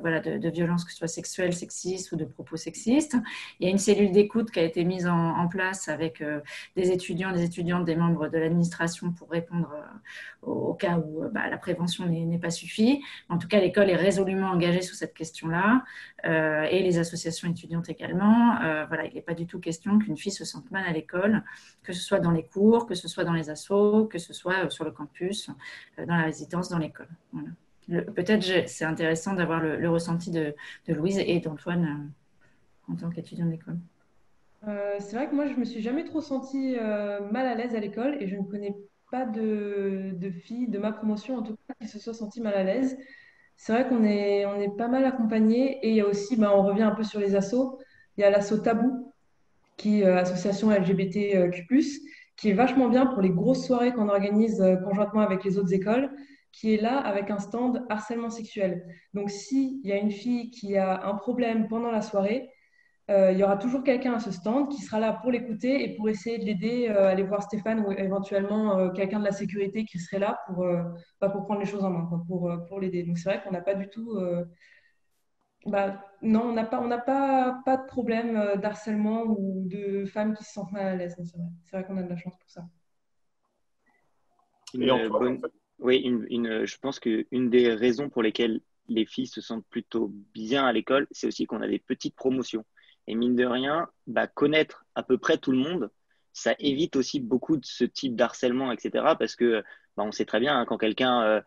voilà, de violences, que ce soit sexuelles, sexistes ou de propos sexistes. Il y a une cellule d'écoute qui a été mise en place avec des étudiants, des étudiantes, des membres de l'administration pour répondre au cas où la prévention n'est pas suffisante. En tout cas, l'école est résolument engagée sur cette question-là et les associations étudiantes également. Voilà, il n'est pas du tout question qu'une fille se sente mal à l'école, que ce soit dans les cours, que ce soit dans les assos, que ce soit sur le campus, dans la résidence, dans l'école. Voilà. Peut-être c'est intéressant d'avoir le ressenti de Louise et d'Antoine en tant qu'étudiant d'école. C'est vrai que moi, je me suis jamais trop sentie mal à l'aise à l'école et je ne connais pas de filles de ma promotion, en tout cas, qui se soient senties mal à l'aise. C'est vrai on est pas mal accompagnés et il y a aussi, on revient un peu sur les assos. Il y a l'asso Tabou, qui est association LGBTQ+, qui est vachement bien pour les grosses soirées qu'on organise conjointement avec les autres écoles, qui est là avec un stand harcèlement sexuel. Donc, s'il y a une fille qui a un problème pendant la soirée, il y aura toujours quelqu'un à ce stand qui sera là pour l'écouter et pour essayer de l'aider, aller voir Stéphane ou éventuellement quelqu'un de la sécurité qui serait là pour prendre les choses en main, quoi, pour l'aider. Donc, c'est vrai qu'on n'a pas du tout... non, on n'a pas de problème d'harcèlement ou de femmes qui se sentent mal à l'aise. C'est vrai qu'on a de la chance pour ça. Et Antoine, Oui, je pense qu'une des raisons pour lesquelles les filles se sentent plutôt bien à l'école, c'est aussi qu'on a des petites promotions. Et mine de rien, connaître à peu près tout le monde, ça évite aussi beaucoup de ce type d'harcèlement, etc. Parce que on sait très bien, hein, quand quelqu'un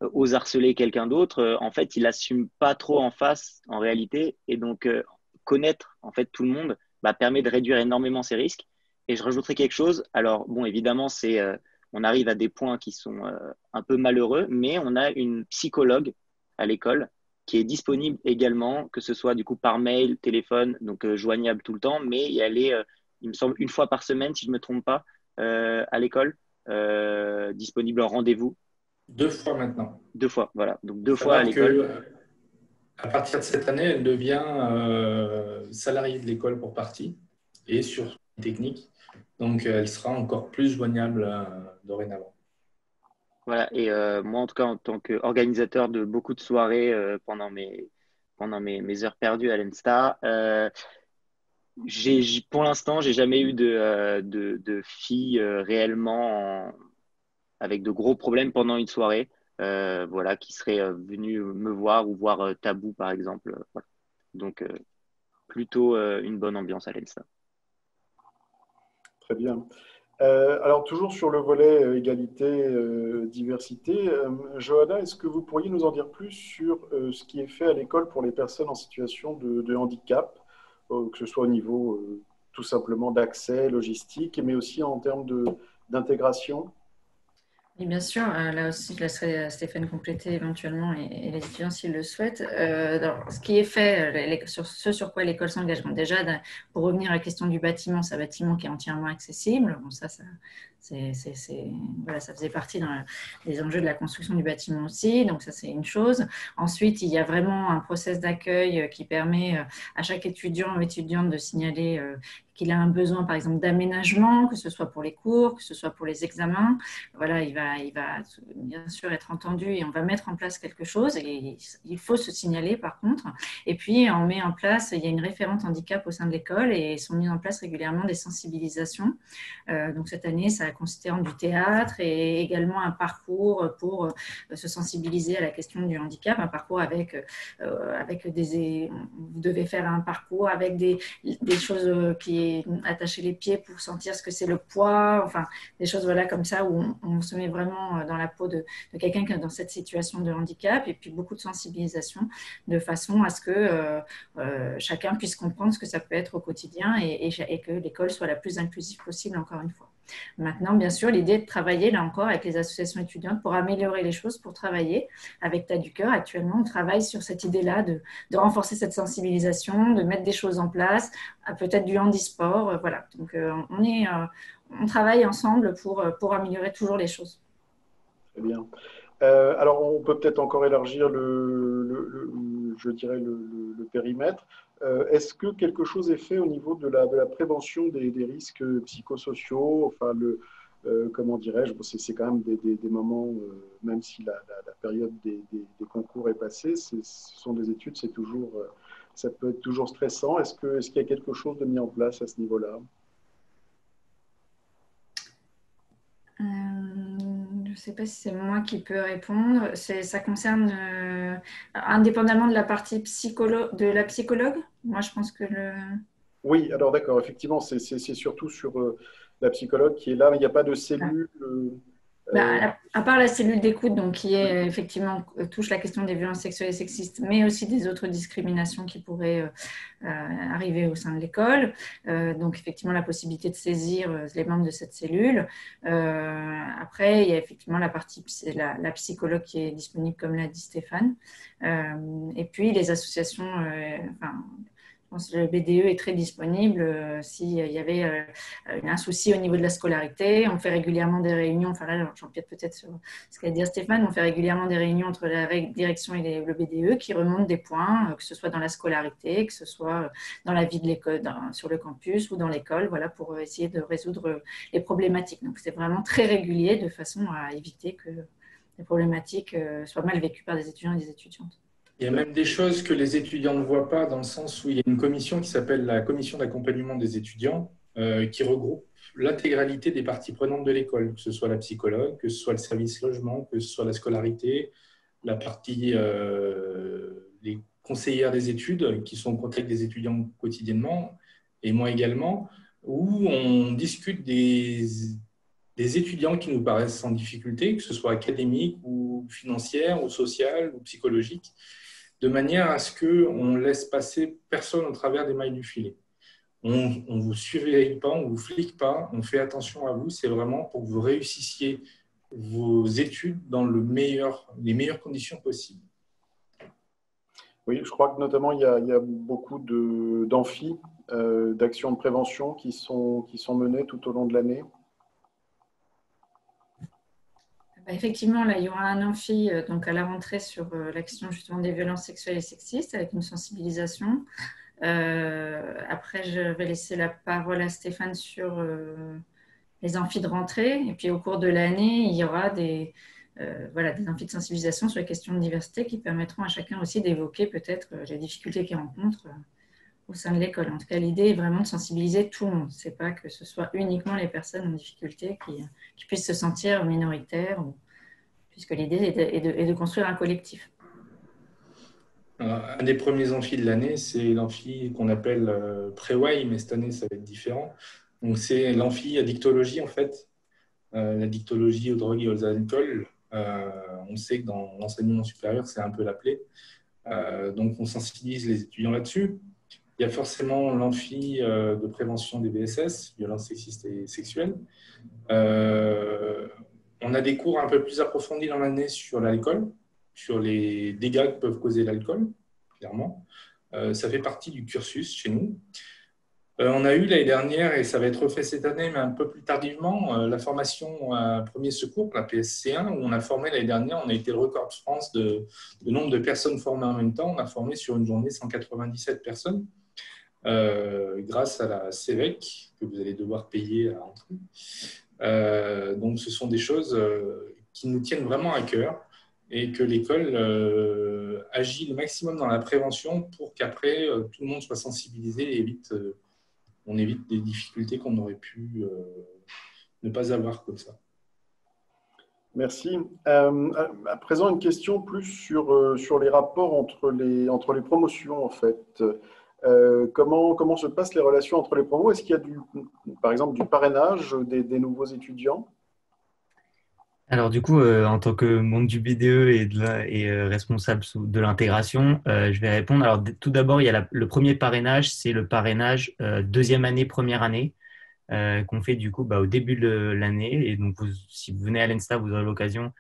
ose harceler quelqu'un d'autre, en fait, il n'assume pas trop en face, en réalité. Et donc, connaître en fait tout le monde permet de réduire énormément ses risques. Et je rajouterai quelque chose. Alors, bon, évidemment, on arrive à des points qui sont un peu malheureux, mais on a une psychologue à l'école qui est disponible également, que ce soit du coup par mail, téléphone, donc joignable tout le temps, mais elle est, il me semble, une fois par semaine, si je ne me trompe pas, à l'école, disponible en rendez-vous. 2 fois maintenant. 2 fois, voilà. Donc 2 fois à l'école. À partir de cette année, elle devient salariée de l'école pour partie et sur technique. Donc, elle sera encore plus joignable dorénavant. Voilà, et moi, en tout cas, en tant qu'organisateur de beaucoup de soirées pendant mes heures perdues à l'ENSTA, pour l'instant, j'ai jamais eu de filles réellement avec de gros problèmes pendant une soirée, voilà, qui seraient venues me voir ou voir Tabou, par exemple. Voilà. Donc, plutôt une bonne ambiance à l'ENSTA. très bien. Alors, toujours sur le volet égalité, diversité, Johanna, est-ce que vous pourriez nous en dire plus sur ce qui est fait à l'école pour les personnes en situation de handicap, que ce soit au niveau tout simplement d'accès, logistique, mais aussi en termes d'intégration? Et bien sûr, là aussi, je laisserai Stéphane compléter éventuellement et les étudiants s'ils le souhaitent. Alors, ce qui est fait, ce sur quoi l'école s'engage, déjà, pour revenir à la question du bâtiment, c'est un bâtiment qui est entièrement accessible. Bon, ça faisait partie des enjeux de la construction du bâtiment aussi. Donc, ça, c'est une chose. Ensuite, il y a vraiment un process d'accueil qui permet à chaque étudiant ou étudiante de signaler qu'il a un besoin, par exemple, d'aménagement, que ce soit pour les cours, que ce soit pour les examens. Voilà, il va bien sûr être entendu et on va mettre en place quelque chose. Et il faut se signaler, par contre. Et puis, on met en place, il y a une référente handicap au sein de l'école et sont mises en place régulièrement des sensibilisations. Donc, cette année, ça a consisté en du théâtre et également un parcours pour se sensibiliser à la question du handicap, un parcours avec vous devez faire un parcours avec des choses qui attacher les pieds pour sentir ce que c'est le poids, enfin des choses voilà comme ça où on se met vraiment dans la peau de quelqu'un qui est dans cette situation de handicap, et puis beaucoup de sensibilisation de façon à ce que chacun puisse comprendre ce que ça peut être au quotidien, et que l'école soit la plus inclusive possible, encore une fois. Maintenant, bien sûr, l'idée est de travailler là encore avec les associations étudiantes pour améliorer les choses, pour travailler avec Tas du Cœur. Actuellement, on travaille sur cette idée-là de renforcer cette sensibilisation, de mettre des choses en place, peut-être du handisport. Voilà. Donc, on travaille ensemble pour améliorer toujours les choses. Très bien. Alors, on peut peut-être encore élargir je dirais le périmètre. Est-ce que quelque chose est fait au niveau de la prévention des risques psychosociaux? Enfin, comment dirais-je, c'est quand même des moments, même si la période des concours est passée, ce sont des études, ça peut être toujours stressant. Est-ce qu'il y a quelque chose de mis en place à ce niveau-là? Je ne sais pas si c'est moi qui peux répondre. Ça concerne, indépendamment de la partie de la psychologue. Moi, je pense que Oui, alors d'accord, effectivement, c'est surtout sur la psychologue qui est là, mais il n'y a pas de cellule. À part la cellule d'écoute, donc qui est effectivement touche la question des violences sexuelles et sexistes, mais aussi des autres discriminations qui pourraient arriver au sein de l'école. Donc effectivement la possibilité de saisir les membres de cette cellule. Après, il y a effectivement la partie, c'est la psychologue qui est disponible, comme l'a dit Stéphane. Et puis les associations, je pense que le BDE est très disponible s'il y avait un souci au niveau de la scolarité. On fait régulièrement des réunions, enfin là j'empiète peut-être sur ce qu'a dit Stéphane, on fait régulièrement des réunions entre la direction et le BDE qui remontent des points, que ce soit dans la scolarité, que ce soit dans la vie de l'école, sur le campus ou dans l'école, voilà, pour essayer de résoudre les problématiques. Donc c'est vraiment très régulier de façon à éviter que les problématiques soient mal vécues par des étudiants et des étudiantes. Il y a même des choses que les étudiants ne voient pas, dans le sens où il y a une commission qui s'appelle la commission d'accompagnement des étudiants, qui regroupe l'intégralité des parties prenantes de l'école, que ce soit la psychologue, que ce soit le service logement, que ce soit la scolarité, la partie, les conseillères des études qui sont en contact des étudiants quotidiennement, et moi également, où on discute des étudiants qui nous paraissent en difficulté, que ce soit académique ou financière ou sociale ou psychologique, de manière à ce qu'on ne laisse passer personne au travers des mailles du filet. On ne vous surveille pas, on ne vous flique pas, on fait attention à vous. C'est vraiment pour que vous réussissiez vos études dans les meilleures conditions possibles. Oui, je crois que notamment, il y a beaucoup d'amphis, d'actions de prévention qui sont menées tout au long de l'année. Effectivement, là, il y aura un amphi donc à la rentrée sur la question justement des violences sexuelles et sexistes avec une sensibilisation. Après, je vais laisser la parole à Stéphane sur les amphis de rentrée. Et puis, au cours de l'année, il y aura des amphis de sensibilisation sur les questions de diversité qui permettront à chacun aussi d'évoquer peut-être les difficultés qu'il rencontre au sein de l'école. En tout cas, l'idée est vraiment de sensibiliser tout le monde. Ce n'est pas que ce soit uniquement les personnes en difficulté qui puissent se sentir minoritaires, puisque l'idée est de construire un collectif. Alors, un des premiers amphis de l'année, c'est l'amphi qu'on appelle pré-WAI, mais cette année, ça va être différent. Donc, c'est l'amphi addictologie, en fait, l'addictologie aux drogues et aux alcools. On sait que dans l'enseignement supérieur, c'est un peu l'appelé. Donc, on sensibilise les étudiants là-dessus. Il y a forcément l'amphi de prévention des VSS, violences sexistes et sexuelles. On a des cours un peu plus approfondis dans l'année sur l'alcool, sur les dégâts que peuvent causer l'alcool, clairement. Ça fait partie du cursus chez nous. On a eu l'année dernière, et ça va être refait cette année, mais un peu plus tardivement, la formation à premier secours, la PSC1, où on a formé l'année dernière, on a été le record de France de nombre de personnes formées en même temps. On a formé sur une journée 197 personnes. Grâce à la CEVEC, que vous allez devoir payer à l'entrée. Donc, ce sont des choses qui nous tiennent vraiment à cœur et que l'école agit le maximum dans la prévention pour qu'après, tout le monde soit sensibilisé et on évite des difficultés qu'on aurait pu ne pas avoir comme ça. Merci. À présent, une question plus sur les rapports entre les promotions, en fait. Comment se passent les relations entre les promos? Est-ce qu'il y a par exemple du parrainage des nouveaux étudiants? Alors du coup, en tant que membre du BDE et responsable de l'intégration, je vais répondre. Alors tout d'abord, il y a le premier parrainage, c'est le parrainage deuxième année, première année, qu'on fait du coup au début de l'année. Et donc, si vous venez à l'ENSTA, vous aurez l'occasion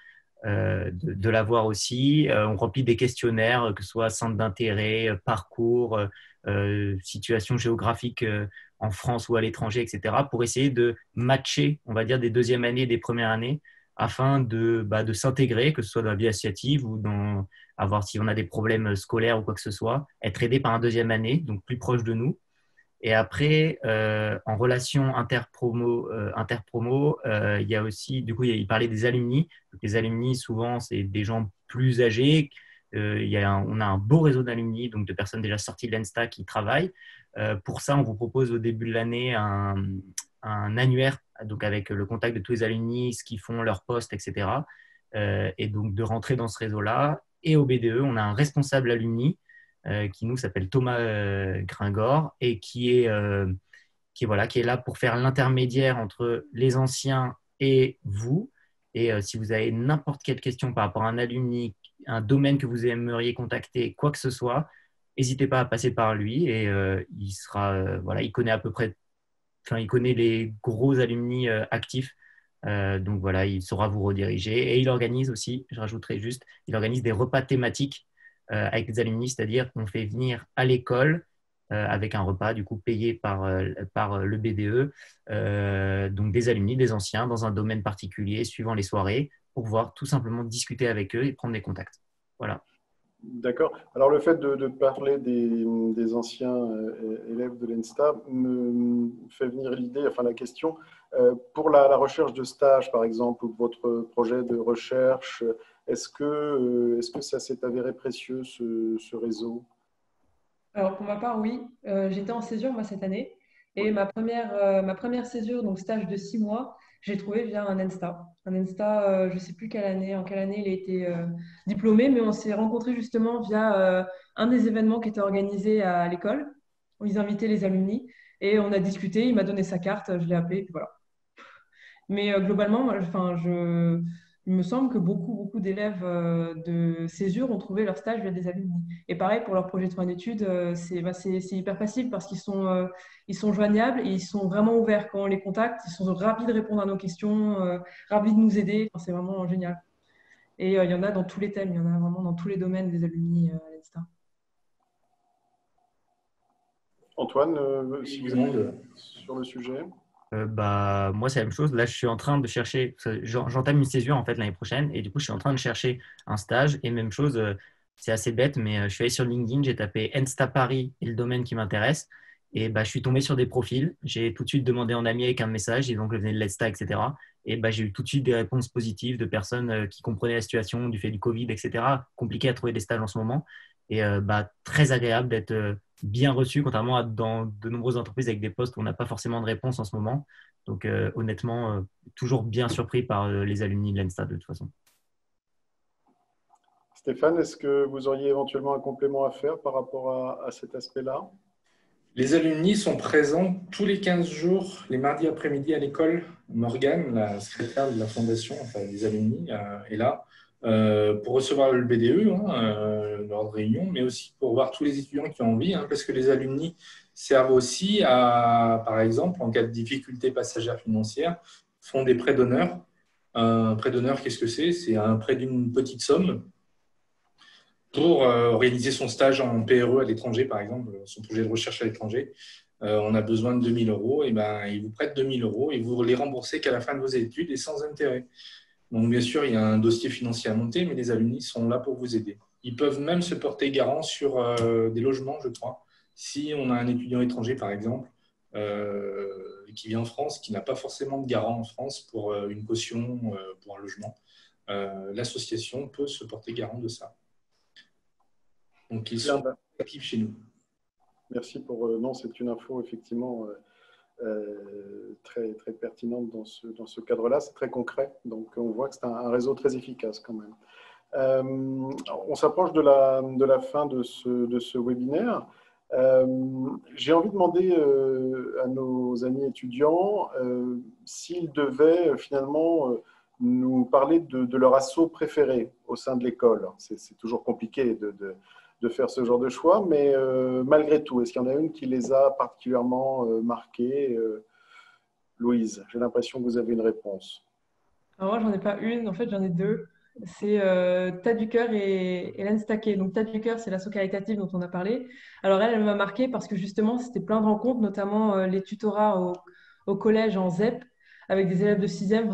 de l'avoir aussi. On remplit des questionnaires, que ce soit centre d'intérêt, parcours, situation géographique en France ou à l'étranger, etc., pour essayer de matcher, on va dire, des deuxièmes années et des premières années afin de s'intégrer, que ce soit dans la vie associative ou avoir si on a des problèmes scolaires ou quoi que ce soit, être aidé par un deuxième année, donc plus proche de nous. Et après, en relation interpromo, il y a aussi, du coup, il parlait des alumni. Donc, les alumni, souvent, c'est des gens plus âgés. On a un beau réseau d'alumni, donc de personnes déjà sorties de l'ENSTA qui travaillent. Pour ça, on vous propose au début de l'année un annuaire, donc avec le contact de tous les alumni, ce qu'ils font, leur poste, etc. Et donc de rentrer dans ce réseau-là. Et au BDE, on a un responsable alumni qui nous s'appelle Thomas Gringor et qui est là pour faire l'intermédiaire entre les anciens et vous. Et si vous avez n'importe quelle question par rapport à un alumni, un domaine que vous aimeriez contacter, quoi que ce soit, n'hésitez pas à passer par lui et il connaît à peu près, il connaît les gros alumni actifs. Donc voilà, il saura vous rediriger. Et il organise aussi, je rajouterai juste, il organise des repas thématiques avec les alumni, c'est-à-dire qu'on fait venir à l'école avec un repas du coup payé par le BDE, donc des alumni, des anciens, dans un domaine particulier, suivant les soirées, pour pouvoir tout simplement discuter avec eux et prendre des contacts. Voilà. D'accord. Alors, le fait de parler des anciens élèves de l'ENSTA me fait venir l'idée, enfin la question, pour la recherche de stage, par exemple, ou votre projet de recherche, est-ce que ça s'est avéré précieux, ce réseau? Alors, pour ma part, oui. J'étais en césure, moi, cette année. Et ma première césure, donc stage de 6 mois, j'ai trouvé via un ENSTA. Un ENSTA, je ne sais plus en quelle année il a été diplômé, mais on s'est rencontrés justement via un des événements qui était organisé à l'école, où ils invitaient les alumni. Et on a discuté, il m'a donné sa carte, je l'ai appelé, puis voilà. Mais globalement, moi, il me semble que beaucoup d'élèves de césure ont trouvé leur stage via des alumni. Et pareil, pour leur projet de fin d'études, c'est hyper facile parce qu'ils sont joignables et ils sont vraiment ouverts quand on les contacte. Ils sont ravis de répondre à nos questions, ravis de nous aider. Enfin, c'est vraiment génial. Et il y en a dans tous les thèmes, il y en a vraiment dans tous les domaines des alumni à l'ENSTA. Antoine, si vous êtes sur le sujet. Moi, c'est la même chose. Là, je suis en train de chercher, j'entame une césure en fait l'année prochaine et du coup, je suis en train de chercher un stage et même chose, c'est assez bête, mais je suis allé sur LinkedIn, j'ai tapé Ensta Paris et le domaine qui m'intéresse et je suis tombé sur des profils. J'ai tout de suite demandé en ami avec un message, et donc je venais de l'Ensta, etc. Et j'ai eu tout de suite des réponses positives de personnes qui comprenaient la situation du fait du Covid, etc. Compliqué à trouver des stages en ce moment et très agréable d'être bien reçu, contrairement à dans de nombreuses entreprises avec des postes où on n'a pas forcément de réponse en ce moment. Donc, honnêtement, toujours bien surpris par les alumni de l'ENSTA de toute façon. Stéphane, est-ce que vous auriez éventuellement un complément à faire par rapport à cet aspect-là? Les alumni sont présents tous les 15 jours, les mardis après-midi à l'école. Morgane, la secrétaire de la fondation, enfin des alumni, est là pour recevoir le BDE lors de réunions, mais aussi pour voir tous les étudiants qui ont envie, parce que les alumni servent aussi à, par exemple, en cas de difficulté passagère financière, font des prêts d'honneur. Un prêt d'honneur, qu'est-ce que c'est? C'est un prêt d'une petite somme pour organiser son stage en PRE à l'étranger, par exemple, son projet de recherche à l'étranger. On a besoin de 2 000 euros, et ils vous prêtent 2 000 euros et vous les remboursez qu'à la fin de vos études et sans intérêt. Donc, bien sûr, il y a un dossier financier à monter, mais les alumni sont là pour vous aider. Ils peuvent même se porter garant sur des logements, je crois. Si on a un étudiant étranger, par exemple, qui vient en France, qui n'a pas forcément de garant en France pour une caution, pour un logement, l'association peut se porter garant de ça. Donc, ils sont actifs chez nous. Merci pour… non, c'est une info effectivement très, très pertinente dans ce cadre-là. C'est très concret. Donc, on voit que c'est un réseau très efficace quand même. On s'approche de la fin de ce webinaire. J'ai envie de demander à nos amis étudiants s'ils devaient finalement nous parler de leur asso préféré au sein de l'école. C'est toujours compliqué de faire ce genre de choix, mais malgré tout, est-ce qu'il y en a une qui les a particulièrement marqués Louise, j'ai l'impression que vous avez une réponse. Alors moi, j'en ai pas une, en fait, j'en ai deux. C'est Tas du Cœur et Hélène Staquet. Donc, Tas du Cœur, c'est l'asso caritative dont on a parlé. Alors, elle m'a marquée parce que justement, c'était plein de rencontres, notamment les tutorats au collège en ZEP avec des élèves de 6e.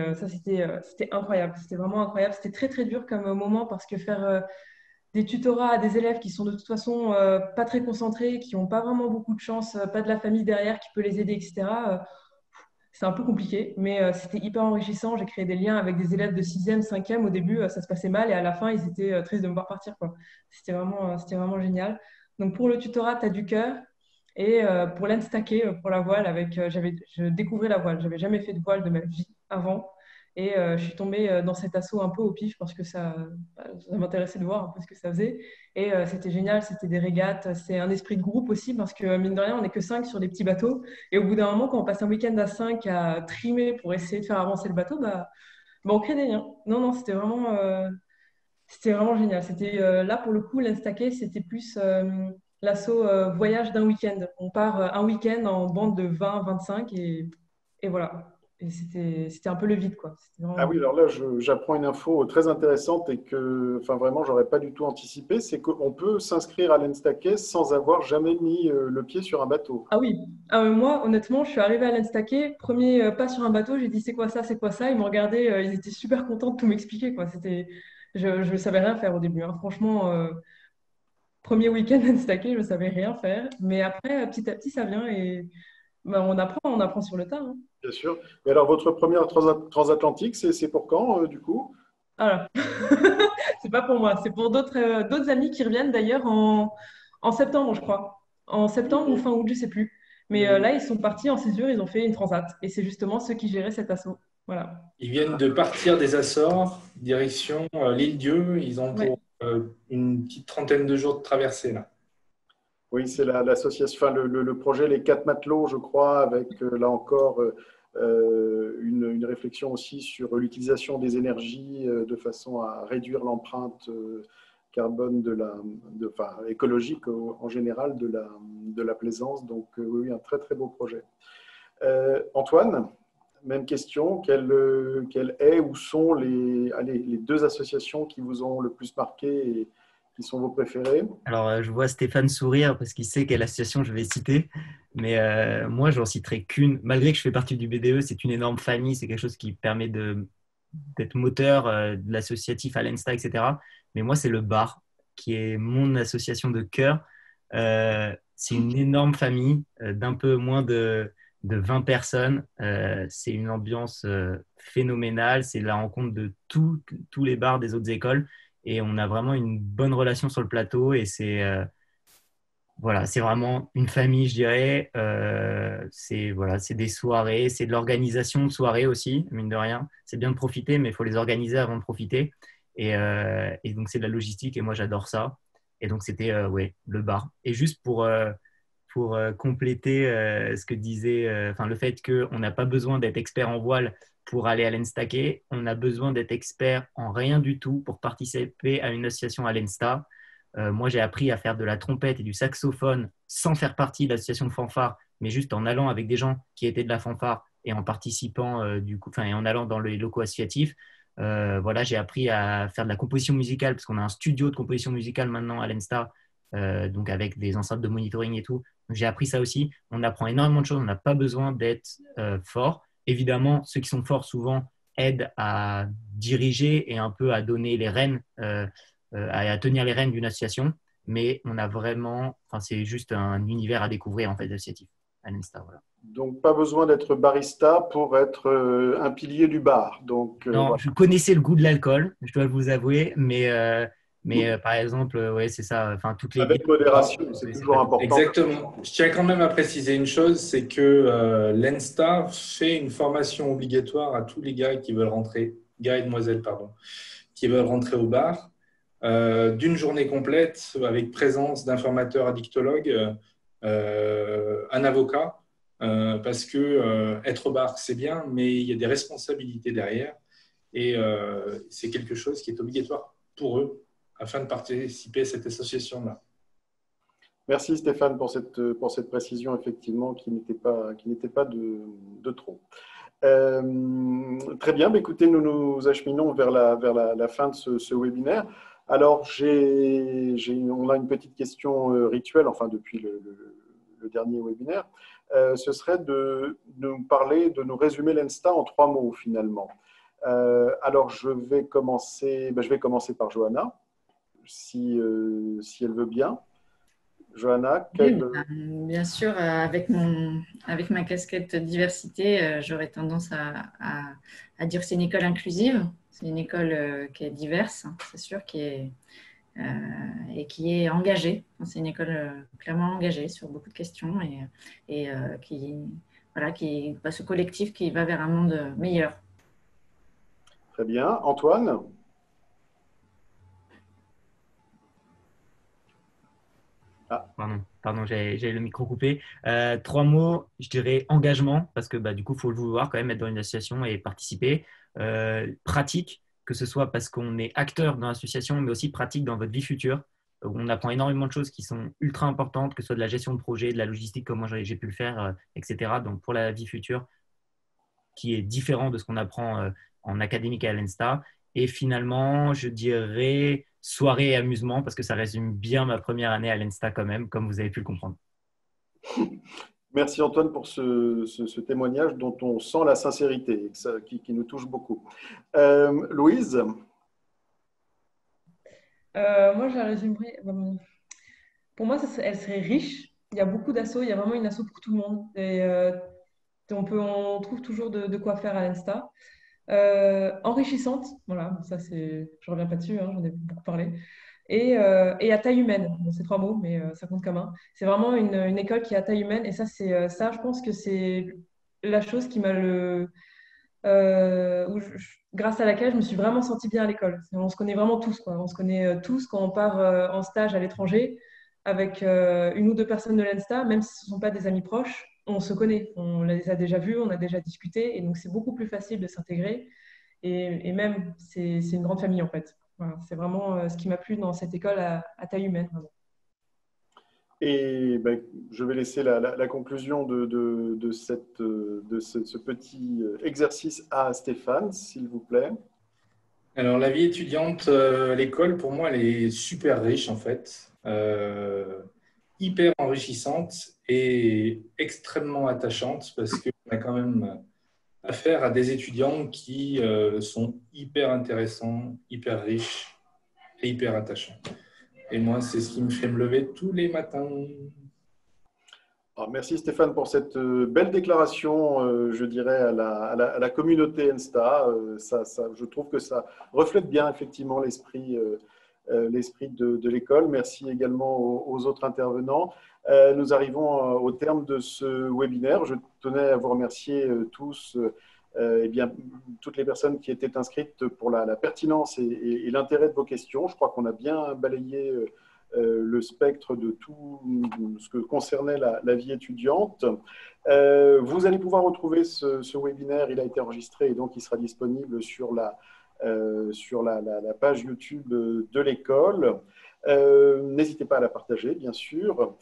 Enfin, c'était incroyable. C'était vraiment incroyable. C'était très, très dur comme moment parce que faire des tutorats à des élèves qui sont de toute façon pas très concentrés, qui n'ont pas vraiment beaucoup de chance, pas de la famille derrière qui peut les aider, etc. C'est un peu compliqué, mais c'était hyper enrichissant. J'ai créé des liens avec des élèves de 6e, 5e. Au début, ça se passait mal et à la fin, ils étaient tristes de me voir partir, quoi. C'était vraiment génial. Donc pour le tutorat, tu as du cœur. Et pour l'Instaqué, pour la voile, je découvrais la voile. J'avais jamais fait de voile de ma vie avant. Et je suis tombée dans cet assaut un peu au pif parce que ça m'intéressait de voir un peu ce que ça faisait. Et c'était génial, c'était des régates, c'est un esprit de groupe aussi parce que mine de rien, on n'est que 5 sur des petits bateaux. Et au bout d'un moment, quand on passe un week-end à 5 à trimer pour essayer de faire avancer le bateau, on crée des liens. Non, non, c'était vraiment génial. C'était là pour le coup, l'Instaqué, c'était plus l'assaut voyage d'un week-end. On part un week-end en bande de 20, 25 et voilà. Et c'était un peu le vide, quoi. C'était Ah oui, vraiment... alors là, j'apprends une info très intéressante et que, enfin vraiment, j'aurais pas du tout anticipé, c'est qu'on peut s'inscrire à l'Instaquais sans avoir jamais mis le pied sur un bateau. Ah oui, ah, moi, honnêtement, je suis arrivée à l'Instaqué, premier pas sur un bateau, j'ai dit c'est quoi ça, c'est quoi ça. Ils m'ont regardé, ils étaient super contents de tout m'expliquer, quoi. Je ne savais rien faire au début, hein. Franchement, premier week-end d'Instaqué, je ne savais rien faire. Mais après, petit à petit, ça vient et on apprend sur le tas, hein. Bien sûr. Et alors, votre première transatlantique, c'est pour quand, du coup? Voilà. C'est pas pour moi, c'est pour d'autres amis qui reviennent d'ailleurs en septembre, je crois. En septembre ou fin août, je sais plus. Mais là, ils sont partis en césure, ils ont fait une transat. Et c'est justement ceux qui géraient cet assaut. Voilà. Ils viennent de partir des Açores, direction l'île-Dieu. Ils ont Ouais. pour une petite trentaine de jours de traversée là. Oui, c'est l'association, enfin, le projet Les Quatre Matelots, je crois, avec là encore une réflexion aussi sur l'utilisation des énergies de façon à réduire l'empreinte carbone enfin, écologique en général de la plaisance. Donc oui, un très très beau projet. Antoine, même question. Quelle est ou sont les deux associations qui vous ont le plus marqué et qui sont vos préférées? Alors, je vois Stéphane sourire parce qu'il sait quelle association je vais citer. Mais moi, j'en citerai qu'une. Malgré que je fais partie du BDE, c'est une énorme famille. C'est quelque chose qui permet d'être moteur de l'associatif à l'ENSTA, etc. Mais moi, c'est le bar, qui est mon association de cœur. C'est une énorme famille d'un peu moins de 20 personnes. C'est une ambiance phénoménale. C'est la rencontre de tous les bars des autres écoles. Et on a vraiment une bonne relation sur le plateau. Et voilà, c'est vraiment une famille, je dirais. C'est des soirées, c'est de l'organisation de soirées aussi, mine de rien. C'est bien de profiter, mais il faut les organiser avant de profiter. Et donc, c'est de la logistique et moi, j'adore ça. Et donc, c'était ouais, le bar. Et juste pour compléter ce que disait, enfin, le fait qu'on n'a pas besoin d'être expert en voile pour aller à l'Enstaquet, on a besoin d'être expert en rien du tout pour participer à une association à l'Ensta. Moi, j'ai appris à faire de la trompette et du saxophone sans faire partie de l'association de fanfare, mais juste en allant avec des gens qui étaient de la fanfare et en participant et en allant dans les locaux associatifs. Voilà, j'ai appris à faire de la composition musicale parce qu'on a un studio de composition musicale maintenant à l'ENSTA, donc avec des enceintes de monitoring et tout. Donc, j'ai appris ça aussi. On apprend énormément de choses. On n'a pas besoin d'être fort. Évidemment, ceux qui sont forts souvent aident à diriger et un peu à donner les rênes, à tenir les rênes d'une association. Mais on a vraiment, enfin, c'est juste un univers à découvrir en fait associatif à l'ENSTA. Voilà. Donc, pas besoin d'être barista pour être un pilier du bar. Donc, Non, voilà. je connaissais le goût de l'alcool, je dois vous avouer, mais par exemple, ouais, c'est ça. Enfin, toutes les Avec bières. modération, c'est Ouais, c'est toujours pas- important. Exactement. Je tiens quand même à préciser une chose, c'est que l'ENSTA fait une formation obligatoire à tous les gars qui veulent rentrer, gars et demoiselles, pardon, qui veulent rentrer au bar. d'une journée complète avec présence d'un formateur addictologue, un avocat, parce que être barre, c'est bien, mais il y a des responsabilités derrière et c'est quelque chose qui est obligatoire pour eux afin de participer à cette association-là. Merci Stéphane pour cette précision, effectivement, qui n'était pas de trop. Très bien, écoutez, nous nous acheminons vers la fin de ce webinaire. Alors, on a une petite question rituelle, enfin depuis le dernier webinaire. Ce serait de nous résumer l'ENSTA en 3 mots, finalement. Alors, je vais commencer par Johanna, si elle veut bien. Johanna, bien sûr, avec ma casquette diversité, j'aurais tendance à dire que c'est une école inclusive. C'est une école qui est diverse, c'est sûr, et qui est engagée. C'est une école clairement engagée sur beaucoup de questions et qui ce collectif qui va vers un monde meilleur. Très bien. Antoine ? Pardon, j'ai le micro coupé. 3 mots, je dirais engagement, parce que du coup, il faut le vouloir quand même, être dans une association et participer. Pratique, que ce soit parce qu'on est acteur dans l'association, mais aussi pratique dans votre vie future, où on apprend énormément de choses qui sont ultra importantes, que ce soit de la gestion de projet, de la logistique, comme moi j'ai pu le faire, etc. Donc, pour la vie future, qui est différent de ce qu'on apprend en académique à l'ENSTA. Et finalement, je dirais soirée et amusement, parce que ça résume bien ma première année à l'ENSTA quand même, comme vous avez pu le comprendre. Merci Antoine pour ce témoignage dont on sent la sincérité, qui nous touche beaucoup. Louise ? Moi, je la résumerai. Pour moi, elle serait riche. Il y a beaucoup d'assos, il y a vraiment une asso pour tout le monde. Et on trouve toujours de quoi faire à l'Insta. Enrichissante, voilà, ça c'est, je reviens pas dessus, j'en ai beaucoup parlé. Et à taille humaine, bon, c'est 3 mots, mais ça compte comme un. C'est vraiment une école qui est à taille humaine, et ça, je pense que c'est la chose qui m'a grâce à laquelle je me suis vraiment sentie bien à l'école. On se connaît vraiment tous, quoi. On se connaît tous quand on part en stage à l'étranger avec 1 ou 2 personnes de l'ENSTA, même si ce ne sont pas des amis proches, on se connaît. On les a déjà vus, on a déjà discuté, et donc c'est beaucoup plus facile de s'intégrer. Et même, c'est une grande famille, en fait. Voilà, c'est vraiment ce qui m'a plu dans cette école à taille humaine. Vraiment. Et je vais laisser la conclusion de ce petit exercice à Stéphane, s'il vous plaît. Alors, la vie étudiante à l'école, pour moi, elle est super riche, en fait. Hyper enrichissante et extrêmement attachante, parce qu'on a quand même affaire à des étudiants qui sont hyper intéressants, hyper riches et hyper attachants. Et moi, c'est ce qui me fait me lever tous les matins. Alors, merci Stéphane pour cette belle déclaration, je dirais, à la communauté ENSTA. Je trouve que ça reflète bien effectivement l'esprit de l'école. Merci également aux autres intervenants. Nous arrivons au terme de ce webinaire. Je tenais à vous remercier tous, toutes les personnes qui étaient inscrites pour la pertinence et l'intérêt de vos questions. Je crois qu'on a bien balayé le spectre de tout ce que concernait la vie étudiante. Vous allez pouvoir retrouver ce webinaire. Il a été enregistré et donc il sera disponible sur la page YouTube de l'école. N'hésitez pas à la partager, bien sûr,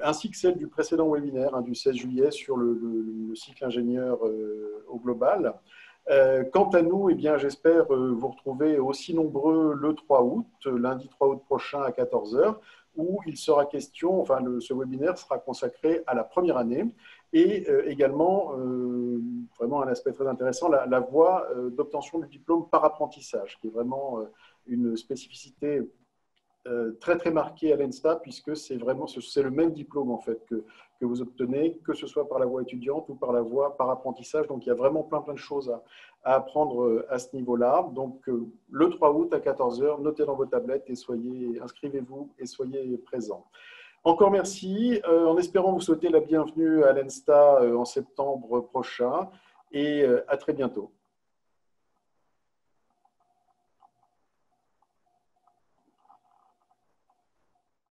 ainsi que celle du précédent webinaire du 16 juillet sur le cycle ingénieur au global. Quant à nous, j'espère vous retrouver aussi nombreux le 3 août, lundi 3 août prochain à 14 h, où il sera question, ce webinaire sera consacré à la première année et également, vraiment un aspect très intéressant, la voie d'obtention du diplôme par apprentissage, qui est vraiment une spécificité très très marquée à l'ENSTA, puisque c'est le même diplôme en fait que vous obtenez, que ce soit par la voie étudiante ou par la voie par apprentissage. Donc il y a vraiment plein de choses à apprendre à ce niveau-là. Donc le 3 août à 14 h, notez dans vos tablettes et inscrivez-vous et soyez présents. Encore merci, en espérant vous souhaiter la bienvenue à l'ENSTA en septembre prochain, et à très bientôt.